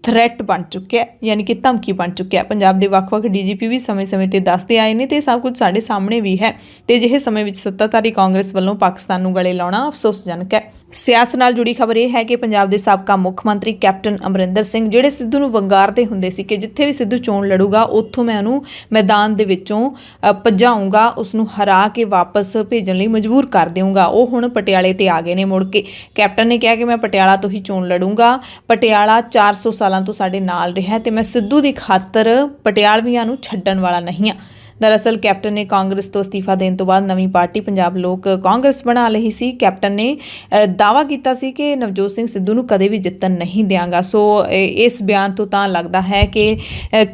ਥ੍ਰੈਟ ਬਣ ਚੁੱਕਿਆ, ਯਾਨੀ ਕਿ ਧਮਕੀ ਬਣ ਚੁੱਕਿਆ। ਪੰਜਾਬ ਦੇ ਵੱਖ-ਵੱਖ DGP ਵੀ ਸਮੇਂ-ਸਮੇਂ ਤੇ ਦੱਸਦੇ ਆਏ ਨੇ ਤੇ ਸਭ ਕੁਝ ਸਾਡੇ ਸਾਹਮਣੇ ਵੀ ਹੈ। ਤੇ ਅਜਿਹੇ ਸਮੇਂ ਵਿੱਚ ਸੱਤਾਧਾਰੀ ਕਾਂਗਰਸ ਵੱਲੋਂ ਪਾਕਿਸਤਾਨ ਨੂੰ ਗਲੇ ਲਾਉਣਾ ਅਫਸੋਸਜਨਕ ਹੈ। ਸਿਆਸਤ ਨਾਲ ਜੁੜੀ ਖਬਰ ਇਹ ਹੈ ਕਿ ਪੰਜਾਬ ਦੇ ਸਾਬਕਾ ਮੁੱਖ ਮੰਤਰੀ ਕੈਪਟਨ ਅਮਰਿੰਦਰ ਸਿੰਘ, ਜਿਹੜੇ ਸਿੱਧੂ ਨੂੰ ਵੰਗਾਰਦੇ ਹੁੰਦੇ ਸੀ ਕਿ ਜਿੱਥੇ ਵੀ ਸਿੱਧੂ ਚੋਣ ਲੜੂਗਾ ਉੱਥੋਂ ਮੈਂ ਉਹਨੂੰ ਮੈਦਾਨ ਦੇ ਵਿੱਚੋਂ ਭਜਾਊਂਗਾ, ਉਸ ਨੂੰ ਹਰਾ ਕੇ ਵਾਪਸ ਭੇਜਣ ਲਈ ਮਜਬੂਰ ਕਰ ਦੇਵਾਂਗਾ, ਉਹ ਹੁਣ ਪਟਿਆਲੇ ਤੇ ਆ ਗਏ ਨੇ ਮੁੜ ਕੇ। ਕੈਪਟਨ ਨੇ ਕਿਹਾ ਕਿ ਮੈਂ ਪਟਿਆਲਾ ਤੋਂ ਹੀ ਚੋਣ ਲੜੂੰਗਾ। ਪਟਿਆਲਾ 400 ਸਾਲਾਂ ਤੋਂ ਸਾਡੇ ਨਾਲ ਰਿਹਾ ਤੇ ਮੈਂ ਸਿੱਧੂ ਦੀ ਖਾਤਰ ਪਟਿਆਲਵੀਆਂ ਨੂੰ ਛੱਡਣ ਵਾਲਾ ਨਹੀਂ ਹਾਂ। ਦਰਅਸਲ ਕੈਪਟਨ ਨੇ ਕਾਂਗਰਸ ਤੋਂ ਅਸਤੀਫਾ ਦੇਣ ਤੋਂ ਬਾਅਦ ਨਵੀਂ ਪਾਰਟੀ ਪੰਜਾਬ ਲੋਕ ਕਾਂਗਰਸ ਬਣਾ ਲਈ ਸੀ। ਕੈਪਟਨ ਨੇ ਦਾਅਵਾ ਕੀਤਾ ਸੀ ਕਿ ਨਵਜੋਤ ਸਿੰਘ ਸਿੱਧੂ ਨੂੰ ਕਦੇ ਵੀ ਜਿੱਤਣ ਨਹੀਂ ਦਿਆਂਗਾ। ਸੋ ਇਸ ਬਿਆਨ ਤੋਂ ਤਾਂ ਲੱਗਦਾ ਹੈ ਕਿ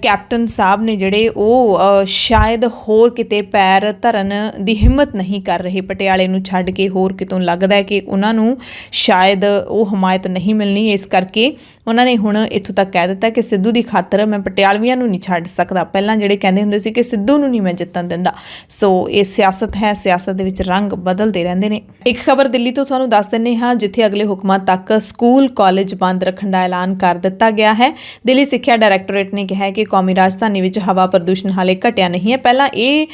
ਕੈਪਟਨ ਸਾਹਿਬ ਨੇ ਜਿਹੜੇ ਉਹ ਸ਼ਾਇਦ ਹੋਰ ਕਿਤੇ ਪੈਰ ਧਰਨ ਦੀ ਹਿੰਮਤ ਨਹੀਂ ਕਰ ਰਹੇ ਪਟਿਆਲੇ ਨੂੰ ਛੱਡ ਕੇ। ਹੋਰ ਕਿਤੋਂ ਲੱਗਦਾ ਹੈ ਕਿ ਉਹਨਾਂ ਨੂੰ ਸ਼ਾਇਦ ਉਹ ਹਮਾਇਤ ਨਹੀਂ ਮਿਲਣੀ, ਇਸ ਕਰਕੇ ਉਹਨਾਂ ਨੇ ਹੁਣ ਇੱਥੋਂ ਤੱਕ ਕਹਿ ਦਿੱਤਾ ਕਿ ਸਿੱਧੂ ਦੀ ਖਾਤਰ ਮੈਂ ਪਟਿਆਲਵੀਆਂ ਨੂੰ ਨਹੀਂ ਛੱਡ ਸਕਦਾ। ਪਹਿਲਾਂ ਜਿਹੜੇ ਕਹਿੰਦੇ ਹੁੰਦੇ ਸੀ ਕਿ ਸਿੱਧੂ ਨੂੰ ਨਹੀਂ ਮੈਂ ਜਿੱਤਣ ਦਿੰਦਾ। ਸੋ ਇਹ ਸਿਆਸਤ ਹੈ, ਸਿਆਸਤ ਦੇ ਵਿੱਚ ਰੰਗ ਬਦਲਦੇ ਰਹਿੰਦੇ ਨੇ। ਇੱਕ ਖਬਰ ਦਿੱਲੀ ਤੋਂ ਤੁਹਾਨੂੰ ਦੱਸ ਦਿੰਦੇ ਹਾਂ, ਜਿੱਥੇ ਅਗਲੇ ਹੁਕਮਾਂ ਤੱਕ ਸਕੂਲ ਕਾਲਜ ਬੰਦ ਰੱਖਣ ਦਾ ਐਲਾਨ ਕਰ ਦਿੱਤਾ ਗਿਆ ਹੈ। ਦਿੱਲੀ ਸਿੱਖਿਆ ਡਾਇਰੈਕਟੋਰੇਟ ਨੇ ਕਿਹਾ ਹੈ ਕਿ ਕੌਮੀ ਰਾਜਧਾਨੀ ਵਿੱਚ ਹਵਾ ਪ੍ਰਦੂਸ਼ਣ ਹਾਲੇ ਘਟਿਆ ਨਹੀਂ ਹੈ। ਪਹਿਲਾਂ ਇਹ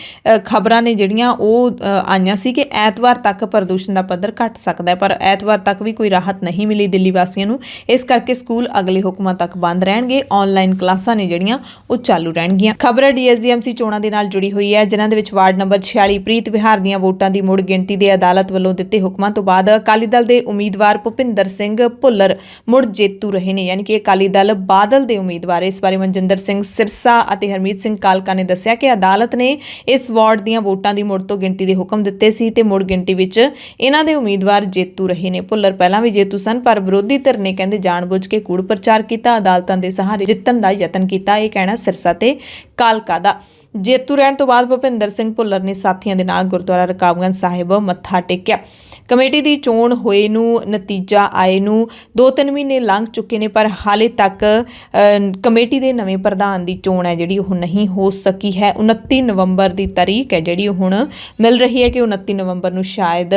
ਖਬਰਾਂ ਨੇ ਜਿਹੜੀਆਂ ਉਹ ਆਈਆਂ ਸੀ ਕਿ ਐਤਵਾਰ ਤੱਕ ਪ੍ਰਦੂਸ਼ਣ ਦਾ ਪੱਧਰ ਘਟ ਸਕਦਾ ਹੈ, ਪਰ ਐਤਵਾਰ ਤੱਕ ਵੀ ਕੋਈ ਰਾਹਤ ਨਹੀਂ ਮਿਲੀ ਦਿੱਲੀ ਵਾਸੀਆਂ ਨੂੰ। ਇਸ ਕਰਕੇ ਸਕੂਲ ਅਗਲੇ ਹੁਕਮਾਂ ਤੱਕ ਬੰਦ ਰਹਿਣਗੇ। ਆਨਲਾਈਨ ਕਲਾਸਾਂ ਨੇ ਜਿਹੜੀਆਂ ਉਹ ਚਾਲੂ ਰਹਿਣਗੀਆਂ। ਖਬਰ DSGMC ਚੋਣਾਂ ਦੇ ਨਾਲ ਨਾਲ ਜੁੜੀ ਹੋਈ ਹੈ, ਜਿਨ੍ਹਾਂ ਦੇ ਵਿੱਚ ਵਾਰਡ ਨੰਬਰ 46 ਪ੍ਰੀਤ ਵਿਹਾਰ ਦੀਆਂ ਵੋਟਾਂ ਦੀ ਮੁੜ ਗਿਣਤੀ ਦੇ ਅਦਾਲਤ ਵੱਲੋਂ ਦਿੱਤੇ ਹੁਕਮਾਂ ਤੋਂ ਬਾਅਦ ਅਕਾਲੀ ਦਲ ਦੇ ਉਮੀਦਵਾਰ ਭੁਪਿੰਦਰ ਸਿੰਘ ਭੁੱਲਰ ਮੁੜ ਜੇਤੂ ਰਹੇ ਨੇ, ਯਾਨੀ ਕਿ ਅਕਾਲੀ ਦਲ ਬਾਦਲ ਦੇ ਉਮੀਦਵਾਰ। ਇਸ ਬਾਰੇ ਮਨਜਿੰਦਰ ਸਿੰਘ ਸਿਰਸਾ ਅਤੇ ਹਰਮੀਤ ਸਿੰਘ ਕਾਲਕਾ ਨੇ ਦੱਸਿਆ ਕਿ ਅਦਾਲਤ ਨੇ ਇਸ ਵਾਰਡ ਦੀਆਂ ਵੋਟਾਂ ਦੀ ਮੁੜ ਤੋਂ ਗਿਣਤੀ ਦੇ ਹੁਕਮ ਦਿੱਤੇ ਸੀ ਤੇ ਮੁੜ ਗਿਣਤੀ ਵਿੱਚ ਇਹਨਾਂ ਦੇ ਉਮੀਦਵਾਰ ਜੇਤੂ ਰਹੇ ਨੇ। ਭੁੱਲਰ ਪਹਿਲਾਂ ਵੀ ਜੇਤੂ ਸਨ, ਪਰ ਵਿਰੋਧੀ ਧਿਰ ਨੇ ਕਹਿੰਦੇ ਜਾਣਬੁੱਝ ਕੇ ਕੂੜ ਪ੍ਰਚਾਰ ਕੀਤਾ, ਅਦਾਲਤਾਂ ਦੇ ਸਹਾਰੇ ਜਿੱਤਣ ਦਾ ਯਤਨ ਕੀਤਾ। ਇਹ ਕਹਿਣਾ ਸਿਰਸਾ ਤੇ ਕਾਲਕਾ ਦਾ। ਜੇਤੂ ਰਹਿਣ ਤੋਂ ਬਾਅਦ ਭੁਪਿੰਦਰ ਸਿੰਘ ਭੁੱਲਰ ਨੇ ਸਾਥੀਆਂ ਦੇ ਨਾਲ ਗੁਰਦੁਆਰਾ ਰਕਾਬਗੰਜ ਸਾਹਿਬ ਮੱਥਾ ਟੇਕਿਆ। ਕਮੇਟੀ ਦੀ ਚੋਣ ਹੋਏ ਨੂੰ ਨਤੀਜਾ ਆਏ ਨੂੰ 2-3 ਮਹੀਨੇ ਲੰਘ ਚੁੱਕੇ ਨੇ, ਪਰ ਹਾਲੇ ਤੱਕ ਕਮੇਟੀ ਦੇ ਨਵੇਂ ਪ੍ਰਧਾਨ ਦੀ ਚੋਣ ਹੈ ਜਿਹੜੀ ਉਹ ਨਹੀਂ ਹੋ ਸਕੀ ਹੈ। 29 ਨਵੰਬਰ ਦੀ ਤਾਰੀਖ ਹੈ ਜਿਹੜੀ ਹੁਣ ਮਿਲ ਰਹੀ ਹੈ ਕਿ 29 ਨਵੰਬਰ ਨੂੰ ਸ਼ਾਇਦ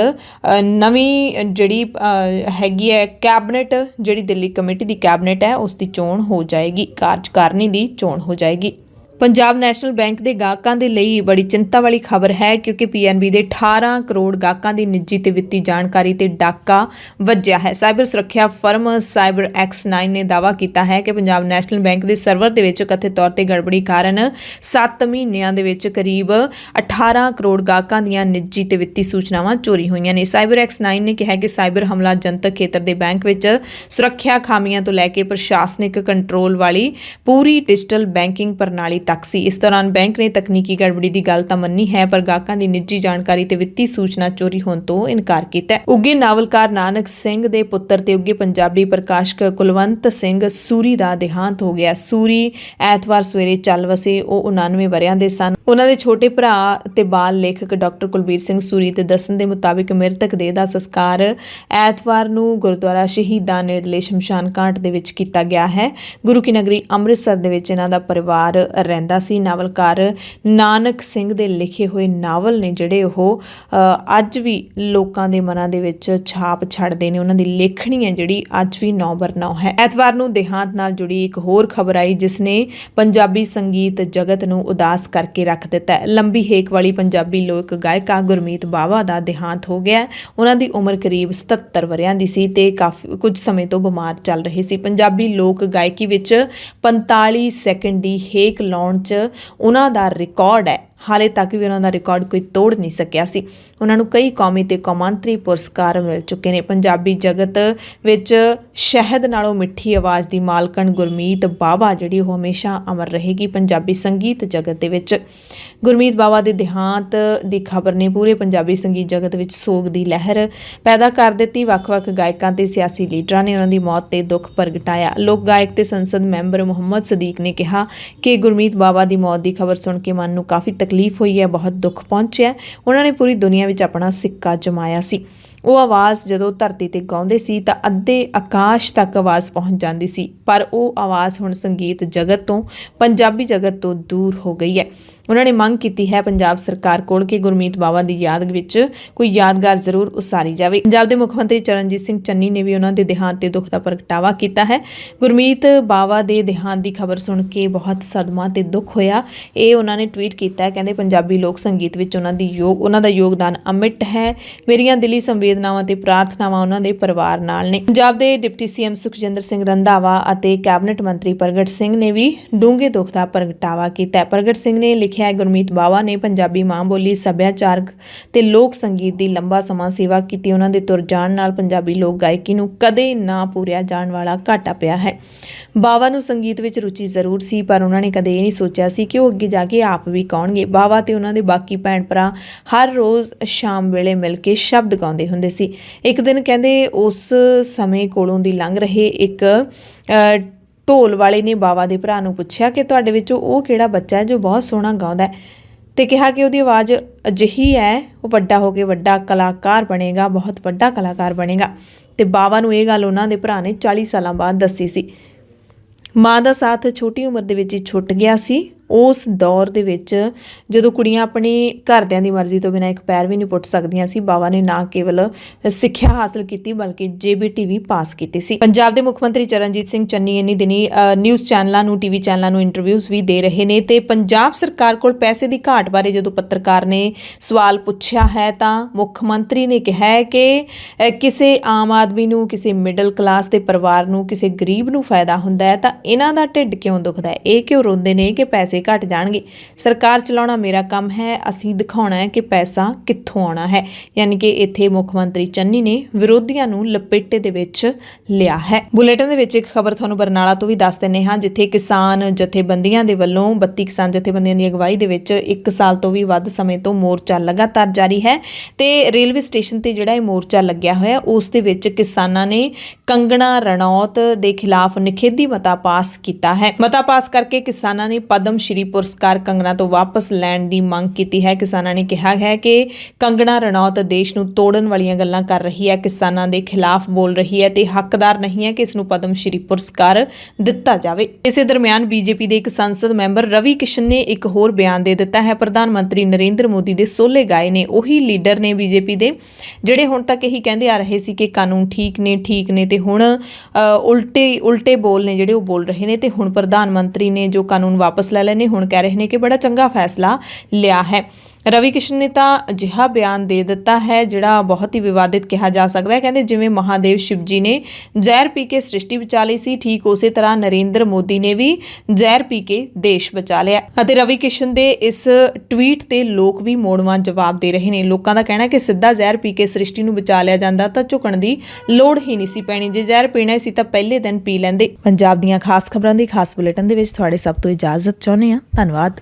ਨਵੀਂ ਜਿਹੜੀ ਹੈਗੀ ਹੈ ਕੈਬਨਿਟ, ਜਿਹੜੀ ਦਿੱਲੀ ਕਮੇਟੀ ਦੀ ਕੈਬਨਿਟ ਹੈ, ਉਸ ਦੀ ਚੋਣ ਹੋ ਜਾਏਗੀ, ਕਾਰਜਕਾਰਨੀ ਦੀ ਚੋਣ ਹੋ ਜਾਏਗੀ। ਪੰਜਾਬ ਨੈਸ਼ਨਲ ਬੈਂਕ ਦੇ ਗਾਹਕਾਂ ਦੇ ਲਈ ਬੜੀ ਚਿੰਤਾ ਵਾਲੀ ਖਬਰ ਹੈ, ਕਿਉਂਕਿ ਪੀਐਨਬੀ ਦੇ 18 ਕਰੋੜ ਗਾਹਕਾਂ ਦੀ ਨਿੱਜੀ ਤੇ ਵਿੱਤੀ ਜਾਣਕਾਰੀ ਤੇ ਡਾਕਾ ਵੱਜਿਆ ਹੈ। ਸਾਈਬਰ ਸੁਰੱਖਿਆ ਫਰਮ CyberX9 ਨੇ ਦਾਅਵਾ ਕੀਤਾ ਹੈ ਕਿ ਪੰਜਾਬ ਨੈਸ਼ਨਲ ਬੈਂਕ ਦੇ ਸਰਵਰ ਦੇ ਵਿੱਚ ਕਥਿਤ ਤੌਰ ਤੇ ਗੜਬੜੀ ਕਾਰਨ 7 ਮਹੀਨਿਆਂ ਦੇ ਵਿੱਚ ਕਰੀਬ 18 ਕਰੋੜ ਗਾਹਕਾਂ ਦੀਆਂ ਨਿੱਜੀ ਤੇ ਵਿੱਤੀ ਸੂਚਨਾਵਾਂ ਚੋਰੀ ਹੋਈਆਂ ਨੇ। CyberX9 ਨੇ ਕਿਹਾ ਕਿ ਸਾਈਬਰ ਹਮਲਾ ਜਨਤਕ ਖੇਤਰ ਦੇ ਬੈਂਕ ਵਿੱਚ ਸੁਰੱਖਿਆ ਖਾਮੀਆਂ ਤੋਂ ਲੈ ਕੇ ਪ੍ਰਸ਼ਾਸਨਿਕ ਕੰਟਰੋਲ ਵਾਲੀ ਪੂਰੀ ਡਿਜੀਟਲ ਬੈਂਕਿੰਗ ਪ੍ਰਣਾਲੀ ਤੱਕ ਸੀ। ਇਸ ਦੌਰਾਨ ਬੈਂਕ ਨੇ ਤਕਨੀਕੀ ਗੜਬੜੀ ਦੀ ਗੱਲ ਤਾਂ ਮੰਨੀ ਹੈ, ਪਰ ਗਾਹਕਾਂ ਦੀ ਨਿੱਜੀ ਜਾਣਕਾਰੀ ਤੇ ਵਿੱਤੀ ਸੂਚਨਾ ਚੋਰੀ ਹੋਣ ਤੋਂ ਇਨਕਾਰ ਕੀਤਾ ਹੈ। ਉੱਘੇ ਨਾਵਲਕਾਰ ਨਾਨਕ ਸਿੰਘ ਦੇ ਪੁੱਤਰ ਤੇ ਉੱਘੇ ਪੰਜਾਬੀ ਪ੍ਰਕਾਸ਼ਕ ਕੁਲਵੰਤ ਸਿੰਘ ਸੂਰੀ ਦਾ ਦੇਹਾਂਤ ਹੋ ਗਿਆ। ਸੂਰੀ ਐਤਵਾਰ ਸਵੇਰੇ ਚੱਲ ਵਸੇ। ਉਹ 99 ਵਰ੍ਹਿਆਂ ਦੇ ਸਨ। ਉਹਨਾਂ ਦੇ ਛੋਟੇ ਭਰਾ ਤੇ ਬਾਲ ਲੇਖਕ ਡਾਕਟਰ ਕੁਲਬੀਰ ਸਿੰਘ ਸੂਰੀ ਦੇ ਦੱਸਣ ਦੇ ਮੁਤਾਬਿਕ ਮ੍ਰਿਤਕ ਦੇਹ ਦਾ ਸੰਸਕਾਰ ਐਤਵਾਰ ਨੂੰ ਗੁਰਦੁਆਰਾ ਸ਼ਹੀਦਾਂ ਨੇੜਲੇ ਸ਼ਮਸ਼ਾਨ ਘਾਟ ਦੇ ਵਿੱਚ ਕੀਤਾ ਗਿਆ ਹੈ। ਗੁਰੂ ਕੀ ਨਗਰੀ ਅੰਮ੍ਰਿਤਸਰ ਦੇ ਵਿੱਚ ਇਹਨਾਂ ਦਾ ਪਰਿਵਾਰ ਰਹਿੰਦਾ ਸੀ। ਨਾਵਲਕਾਰ ਨਾਨਕ ਸਿੰਘ ਦੇ ਲਿਖੇ ਹੋਏ ਨਾਵਲ ਨੇ ਜਿਹੜੇ ਉਹ ਅੱਜ ਵੀ ਲੋਕਾਂ ਦੇ ਮਨਾਂ ਦੇ ਵਿੱਚ ਛਾਪ ਛੱਡਦੇ ਨੇ। ਉਹਨਾਂ ਦੀ ਲੇਖਣੀ ਹੈ ਜਿਹੜੀ ਅੱਜ ਵੀ 9/9 ਹੈ। ਐਤਵਾਰ ਨੂੰ ਦੇਹਾਂਤ ਨਾਲ ਜੁੜੀ ਇੱਕ ਹੋਰ ਖਬਰ ਆਈ ਜਿਸ ਨੇ ਪੰਜਾਬੀ ਸੰਗੀਤ ਜਗਤ ਨੂੰ ਉਦਾਸ ਕਰਕੇ ਰੱਖ ਦਿੱਤਾ ਹੈ। ਲੰਬੀ ਹੇਕ ਵਾਲੀ ਪੰਜਾਬੀ ਲੋਕ ਗਾਇਕਾ ਗੁਰਮੀਤ ਬਾਵਾ ਦਾ ਦੇਹਾਂਤ ਹੋ ਗਿਆ। ਉਹਨਾਂ ਦੀ ਉਮਰ ਕਰੀਬ 77 ਵਰ੍ਹਿਆਂ ਦੀ ਸੀ ਤੇ ਕਾਫੀ ਕੁਝ ਸਮੇਂ ਤੋਂ ਬਿਮਾਰ ਚੱਲ ਰਹੇ ਸੀ। ਪੰਜਾਬੀ ਲੋਕ ਗਾਇਕੀ ਵਿੱਚ 45 ਸੈਕਿੰਡ ਦੀ ਹੇਕ ਲਾਉਣ 'ਚ ਉਹਨਾਂ ਦਾ ਰਿਕਾਰਡ ਹੈ। ਹਾਲੇ ਤੱਕ ਵੀ ਉਹਨਾਂ ਦਾ ਰਿਕਾਰਡ ਕੋਈ ਤੋੜ ਨਹੀਂ ਸਕਿਆ ਸੀ। ਉਹਨਾਂ ਨੂੰ ਕਈ ਕੌਮੀ ਤੇ ਕੌਮਾਂਤਰੀ ਪੁਰਸਕਾਰ ਮਿਲ ਚੁੱਕੇ ਨੇ। ਪੰਜਾਬੀ ਜਗਤ ਵਿੱਚ ਸ਼ਹਿਦ ਨਾਲੋਂ ਮਿੱਠੀ ਆਵਾਜ਼ ਦੀ ਮਾਲਕਣ ਗੁਰਮੀਤ ਬਾਵਾ ਜਿਹੜੀ ਉਹ ਹਮੇਸ਼ਾ ਅਮਰ ਰਹੇਗੀ ਪੰਜਾਬੀ ਸੰਗੀਤ ਜਗਤ ਦੇ ਵਿੱਚ। ਗੁਰਮੀਤ ਬਾਵਾ ਦੇ ਦੇਹਾਂਤ ਦੀ ਖਬਰ ਨੇ ਪੂਰੇ ਪੰਜਾਬੀ ਸੰਗੀਤ ਜਗਤ ਵਿੱਚ ਸੋਗ ਦੀ ਲਹਿਰ ਪੈਦਾ ਕਰ ਦਿੱਤੀ। ਵੱਖ-ਵੱਖ ਗਾਇਕਾਂ ਤੇ ਸਿਆਸੀ ਲੀਡਰਾਂ ਨੇ ਉਹਨਾਂ ਦੀ ਮੌਤ ਤੇ ਦੁੱਖ ਪ੍ਰਗਟਾਇਆ। ਲੋਕ ਗਾਇਕ ਤੇ ਸੰਸਦ ਮੈਂਬਰ ਮੁਹੰਮਦ ਸਦੀਕ ਨੇ ਕਿਹਾ ਕਿ ਗੁਰਮੀਤ ਬਾਵਾ ਦੀ ਮੌਤ ਦੀ ਖਬਰ ਸੁਣ ਕੇ ਮਨ ਨੂੰ ਕਾਫੀ ਤਕਲੀਫ ਹੋਈ ਹੈ, ਬਹੁਤ ਦੁੱਖ ਪਹੁੰਚਿਆ। ਉਹਨਾਂ ਨੇ ਪੂਰੀ ਦੁਨੀਆ ਵਿੱਚ ਆਪਣਾ ਸਿੱਕਾ ਜਮਾਇਆ ਸੀ। ਉਹ ਆਵਾਜ਼ ਜਦੋਂ ਧਰਤੀ ਤੇ ਗਾਉਂਦੇ ਸੀ ਤਾਂ ਅੱਧੇ ਆਕਾਸ਼ ਤੱਕ ਆਵਾਜ਼ ਪਹੁੰਚ ਜਾਂਦੀ ਸੀ, ਪਰ ਉਹ ਆਵਾਜ਼ ਹੁਣ ਸੰਗੀਤ ਜਗਤ ਤੋਂ, ਪੰਜਾਬੀ ਜਗਤ ਤੋਂ ਦੂਰ ਹੋ ਗਈ ਹੈ। ਉਹਨਾਂ ਨੇ ਮੰਗ ਕੀਤੀ ਹੈ ਪੰਜਾਬ ਸਰਕਾਰ ਕੋਲ ਕਿ ਗੁਰਮੀਤ ਬਾਵਾ ਦੀ ਯਾਦ ਵਿੱਚ ਕੋਈ ਯਾਦਗਾਰ ਜ਼ਰੂਰ ਉਸਾਰੀ ਜਾਵੇ। ਪੰਜਾਬ ਦੇ ਮੁੱਖ ਮੰਤਰੀ ਚਰਨਜੀਤ ਸਿੰਘ ਚੰਨੀ ਨੇ ਵੀ ਉਹਨਾਂ ਦੇ ਦੇਹਾਂਤ ਤੇ ਦੁੱਖ ਦਾ ਪ੍ਰਗਟਾਵਾ ਕੀਤਾ ਹੈ। ਗੁਰਮੀਤ ਬਾਵਾ ਦੇ ਦੇਹਾਂਤ ਦੀ ਖਬਰ ਸੁਣ ਕੇ ਬਹੁਤ ਸਦਮਾ ਤੇ ਦੁੱਖ ਹੋਇਆ। ਇਹ ਉਹਨਾਂ ਨੇ ਟਵੀਟ ਕੀਤਾ ਹੈ। ਕਹਿੰਦੇ ਪੰਜਾਬੀ ਲੋਕ ਸੰਗੀਤ ਵਿੱਚ ਉਹਨਾਂ ਦਾ ਯੋਗਦਾਨ ਅਮਿੱਟ ਹੈ। ਮੇਰੀਆਂ ਦਿਲੀ ਸੰਵੇਦਨਾਵਾਂ ਤੇ ਪ੍ਰਾਰਥਨਾਵਾਂ ਉਹਨਾਂ ਦੇ ਪਰਿਵਾਰ ਨਾਲ ਨੇ। ਪੰਜਾਬ ਦੇ ਡਿਪਟੀ ਸੀਐਮ ਸੁਖਜਿੰਦਰ ਸਿੰਘ ਰੰਧਾਵਾ ਅਤੇ ਕੈਬਨਿਟ ਮੰਤਰੀ ਪ੍ਰਗਟ ਸਿੰਘ ਨੇ ਵੀ ਡੂੰਘੇ ਦੁੱਖ ਦਾ ਪ੍ਰਗਟਾਵਾ ਕੀਤਾ ਹੈ। ਪ੍ਰਗਟ ਸਿੰਘ ਨੇ ਲਿਖਿਆ ਹੈ, ਗੁਰਮੀਤ ਬਾਵਾ ਨੇ ਪੰਜਾਬੀ ਮਾਂ ਬੋਲੀ, ਸੱਭਿਆਚਾਰਕ ਤੇ ਲੋਕ ਸੰਗੀਤ ਦੀ ਲੰਬਾ ਸਮਾਂ ਸੇਵਾ ਕੀਤੀ। ਉਹਨਾਂ ਦੇ ਤੁਰ ਜਾਣ ਨਾਲ ਪੰਜਾਬੀ ਲੋਕ ਗਾਇਕੀ ਨੂੰ ਕਦੇ ਨਾ ਪੂਰਿਆ ਜਾਣ ਵਾਲਾ ਘਾਟਾ ਪਿਆ ਹੈ। ਬਾਵਾ ਨੂੰ ਸੰਗੀਤ ਵਿੱਚ ਰੁਚੀ ਜ਼ਰੂਰ ਸੀ, ਪਰ ਉਹਨਾਂ ਨੇ ਕਦੇ ਇਹ ਨਹੀਂ ਸੋਚਿਆ ਸੀ ਕਿ ਉਹ ਅੱਗੇ ਜਾ ਕੇ ਆਪ ਵੀ ਗਾਉਣਗੇ। ਬਾਵਾ ਤੇ ਉਹਨਾਂ ਦੇ ਬਾਕੀ ਭੈਣ ਭਰਾ ਹਰ ਰੋਜ਼ ਸ਼ਾਮ ਵੇਲੇ ਮਿਲ ਕੇ ਸ਼ਬਦ ਗਾਉਂਦੇ ਹੁੰਦੇ ਸੀ। ਇੱਕ ਦਿਨ ਕਹਿੰਦੇ ਉਸ ਸਮੇਂ ਕੋਲੋਂ ਦੀ ਲੰਘ ਰਹੇ ਇੱਕ ਢੋਲ ਵਾਲੇ ਨੇ ਬਾਵਾ ਦੇ ਭਰਾ ਨੂੰ ਪੁੱਛਿਆ ਕਿ ਤੁਹਾਡੇ ਵਿੱਚੋਂ ਉਹ ਕਿਹੜਾ ਬੱਚਾ ਹੈ ਜੋ ਬਹੁਤ ਸੋਹਣਾ ਗਾਉਂਦਾ ਹੈ, ਤੇ ਕਿਹਾ ਕਿ ਉਹਦੀ ਆਵਾਜ਼ ਅਜਿਹੀ ਹੈ, ਉਹ ਵੱਡਾ ਹੋ ਕੇ ਵੱਡਾ ਕਲਾਕਾਰ ਬਣੇਗਾ, ਬਹੁਤ ਵੱਡਾ ਕਲਾਕਾਰ ਬਣੇਗਾ। ਤੇ ਬਾਵਾ ਨੂੰ ਇਹ ਗੱਲ ਉਹਨਾਂ ਦੇ ਭਰਾ ਨੇ 40 ਸਾਲਾਂ ਬਾਅਦ ਦੱਸੀ ਸੀ। ਮਾਂ ਦਾ ਸਾਥ ਛੋਟੀ ਉਮਰ ਦੇ ਵਿੱਚ ਹੀ ਛੁੱਟ ਗਿਆ ਸੀ। ਉਸ ਦੌਰ ਦੇ ਵਿੱਚ ਜਦੋਂ ਕੁੜੀਆਂ ਆਪਣੀ ਘਰਦਿਆਂ ਦੀ ਮਰਜ਼ੀ ਤੋਂ ਬਿਨਾਂ ਇੱਕ ਪੈਰ ਵੀ ਨਹੀਂ ਪੁੱਟ ਸਕਦੀਆਂ ਸੀ, ਬਾਵਾ ਨੇ ਨਾ ਕੇਵਲ ਸਿੱਖਿਆ ਹਾਸਲ ਕੀਤੀ ਬਲਕਿ JBT ਵੀ ਪਾਸ ਕੀਤੀ ਸੀ। ਪੰਜਾਬ ਦੇ ਮੁੱਖ ਮੰਤਰੀ ਚਰਨਜੀਤ ਸਿੰਘ ਚੰਨੀ ਇੰਨੀ ਦਿਨੀ ਨਿਊਜ਼ ਚੈਨਲਾਂ ਨੂੰ, ਟੀਵੀ ਚੈਨਲਾਂ ਨੂੰ ਇੰਟਰਵਿਊਜ਼ ਵੀ ਦੇ ਰਹੇ ਨੇ ਤੇ ਪੰਜਾਬ ਸਰਕਾਰ ਕੋਲ ਪੈਸੇ ਦੀ ਘਾਟ ਬਾਰੇ ਜਦੋਂ ਪੱਤਰਕਾਰ ਨੇ ਸਵਾਲ ਪੁੱਛਿਆ ਹੈ ਤਾਂ ਮੁੱਖ ਮੰਤਰੀ ਨੇ ਕਿਹਾ ਹੈ ਕਿ ਕਿਸੇ ਆਮ ਆਦਮੀ ਨੂੰ, ਕਿਸੇ ਮਿਡਲ ਕਲਾਸ ਦੇ ਪਰਿਵਾਰ ਨੂੰ, ਕਿਸੇ ਗਰੀਬ ਨੂੰ ਫਾਇਦਾ ਹੁੰਦਾ ਹੈ ਤਾਂ ਇਹਨਾਂ ਦਾ ਢਿੱਡ ਕਿਉਂ ਦੁਖਦਾ ਹੈ, ਇਹ ਕਿਉਂ ਰੋਂਦੇ ਨੇ ਕਿ ਪੈਸੇ ਪੈਸੇ ਘਟ ਜਾਣਗੇ। ਸਰਕਾਰ ਚਲਾਉਣਾ ਮੇਰਾ ਕੰਮ ਹੈ, ਅਸੀਂ ਦਿਖਾਉਣਾ ਹੈ ਕਿ ਪੈਸਾ ਕਿੱਥੋਂ ਆਉਣਾ ਹੈ। ਯਾਨੀ ਕਿ ਇੱਥੇ ਮੁੱਖ ਮੰਤਰੀ ਚੰਨੀ ਨੇ ਵਿਰੋਧੀਆਂ ਨੂੰ ਲਪੇਟੇ ਦੇ ਵਿੱਚ ਲਿਆ ਹੈ। ਬੁਲੇਟਿਨ ਦੇ ਵਿੱਚ ਇੱਕ ਖਬਰ ਤੁਹਾਨੂੰ ਬਰਨਾਲਾ ਤੋਂ ਵੀ ਦੱਸ ਦਿੰਦੇ ਹਾਂ, ਜਿੱਥੇ ਕਿਸਾਨ ਜਥੇਬੰਦੀਆਂ ਦੇ ਵੱਲੋਂ 32 ਕਿਸਾਨ ਜਥੇਬੰਦੀਆਂ ਦੀ ਅਗਵਾਈ ਦੇ ਵਿੱਚ 1 ਸਾਲ ਤੋਂ ਵੀ ਵੱਧ ਸਮੇਂ ਤੋਂ ਮੋਰਚਾ ਲਗਾਤਾਰ ਜਾਰੀ ਹੈ ਤੇ ਰੇਲਵੇ ਸਟੇਸ਼ਨ ਤੇ ਜਿਹੜਾ ਇਹ ਮੋਰਚਾ ਲੱਗਿਆ ਹੋਇਆ ਉਸ ਦੇ ਵਿੱਚ ਕਿਸਾਨਾਂ ਨੇ ਕੰਗਣਾ ਰਣੌਤ ਦੇ ਖਿਲਾਫ ਨਿਖੇਧੀ ਮਤਾ ਪਾਸ ਕੀਤਾ ਹੈ। ਮਤਾ ਪਾਸ ਕਰਕੇ ਕਿਸਾਨਾਂ ਨੇ ਪਦਮ ਸ਼੍ਰੀ ਪੁਰਸਕਾਰ ਕੰਗਣਾ ਤੋਂ ਵਾਪਸ ਲੈਣ ਦੀ ਮੰਗ ਕੀਤੀ ਹੈ। ਕਿਸਾਨਾਂ ਨੇ ਕਿਹਾ ਹੈ ਕਿ ਕੰਗਣਾ ਰਣੌਤ ਦੇਸ਼ ਨੂੰ ਤੋੜਨ ਵਾਲੀਆਂ ਗੱਲਾਂ ਕਰ ਰਹੀ ਹੈ, ਕਿਸਾਨਾਂ ਦੇ ਖਿਲਾਫ ਬੋਲ ਰਹੀ ਹੈ ਤੇ ਹੱਕਦਾਰ ਨਹੀਂ ਹੈ ਕਿ ਇਸ ਨੂੰ ਪਦਮ ਸ਼੍ਰੀ ਪੁਰਸਕਾਰ ਦਿੱਤਾ ਜਾਵੇ। ਇਸੇ ਦਰਮਿਆਨ ਬੀਜੇਪੀ ਦੇ ਇੱਕ ਸੰਸਦ ਮੈਂਬਰ ਰਵੀ ਕਿਸ਼ਨ ਨੇ ਇੱਕ ਹੋਰ ਬਿਆਨ ਦੇ ਦਿੱਤਾ ਹੈ। ਪ੍ਰਧਾਨ ਮੰਤਰੀ ਨਰਿੰਦਰ ਮੋਦੀ ਦੇ ਸੋਲੇ ਗਾਏ ਨੇ ਉਹੀ ਲੀਡਰ ਨੇ ਬੀਜੇਪੀ ਦੇ ਜਿਹੜੇ ਹੁਣ ਤੱਕ ਇਹੀ ਕਹਿੰਦੇ ਆ ਰਹੇ ਸੀ ਕਿ ਕਾਨੂੰਨ ਠੀਕ ਨੇ ਤੇ ਹੁਣ ਉਲਟੇ ਬੋਲ ਨੇ ਜਿਹੜੇ ਉਹ ਬੋਲ ਰਹੇ ਨੇ ਤੇ ਹੁਣ ਪ੍ਰਧਾਨ ਮੰਤਰੀ ਨੇ ਜੋ ਕਾਨੂੰਨ ਵਾਪਸ ਲੈ ਲਏ ਨੇ, ਹੁਣ ਕਹਿ ਰਹੇ ਨੇ ਕਿ ਬੜਾ ਚੰਗਾ ਫੈਸਲਾ ਲਿਆ ਹੈ। ਰਵੀ ਕਿਸ਼ਨ ਨੇ ਤਾਂ ਅਜਿਹਾ ਬਿਆਨ ਦੇ ਦਿੱਤਾ ਹੈ ਜਿਹੜਾ ਬਹੁਤ ਹੀ ਵਿਵਾਦਿਤ ਕਿਹਾ ਜਾ ਸਕਦਾ ਹੈ। ਕਹਿੰਦੇ ਜਿਵੇਂ ਮਹਾਦੇਵ ਸ਼ਿਵ ਜੀ ਨੇ ਜ਼ਹਿਰ ਪੀ ਕੇ ਸ੍ਰਿਸ਼ਟੀ ਬਚਾ ਲਈ ਸੀ, ਠੀਕ ਉਸੇ ਤਰ੍ਹਾਂ ਨਰਿੰਦਰ ਮੋਦੀ ਨੇ ਵੀ ਜ਼ਹਿਰ ਪੀ ਕੇ ਦੇਸ਼ ਬਚਾ ਲਿਆ। ਅਤੇ ਰਵੀ ਕਿਸ਼ਨ ਦੇ ਇਸ ਟਵੀਟ ਤੇ ਲੋਕ ਵੀ ਮੋੜਵਾਂ ਜਵਾਬ ਦੇ ਰਹੇ ਨੇ। ਲੋਕਾਂ ਦਾ ਕਹਿਣਾ ਕਿ ਸਿੱਧਾ ਜ਼ਹਿਰ ਪੀ ਕੇ ਸ੍ਰਿਸ਼ਟੀ ਨੂੰ ਬਚਾ ਲਿਆ ਜਾਂਦਾ ਤਾਂ ਝੁਕਣ ਦੀ ਲੋੜ ਹੀ ਨਹੀਂ ਸੀ ਪੈਣੀ, ਜੇ ਜ਼ਹਿਰ ਪੀਣਾ ਸੀ ਤਾਂ ਪਹਿਲੇ ਦਿਨ ਪੀ ਲੈਂਦੇ। ਪੰਜਾਬ ਦੀਆਂ ਖਾਸ ਖਬਰਾਂ ਦੀ ਖਾਸ ਬੁਲੇਟਿਨ ਦੇ ਵਿੱਚ ਤੁਹਾਡੇ ਸਭ ਤੋਂ ਇਜਾਜ਼ਤ ਚਾਹੁੰਦੇ ਹਾਂ। ਧੰਨਵਾਦ।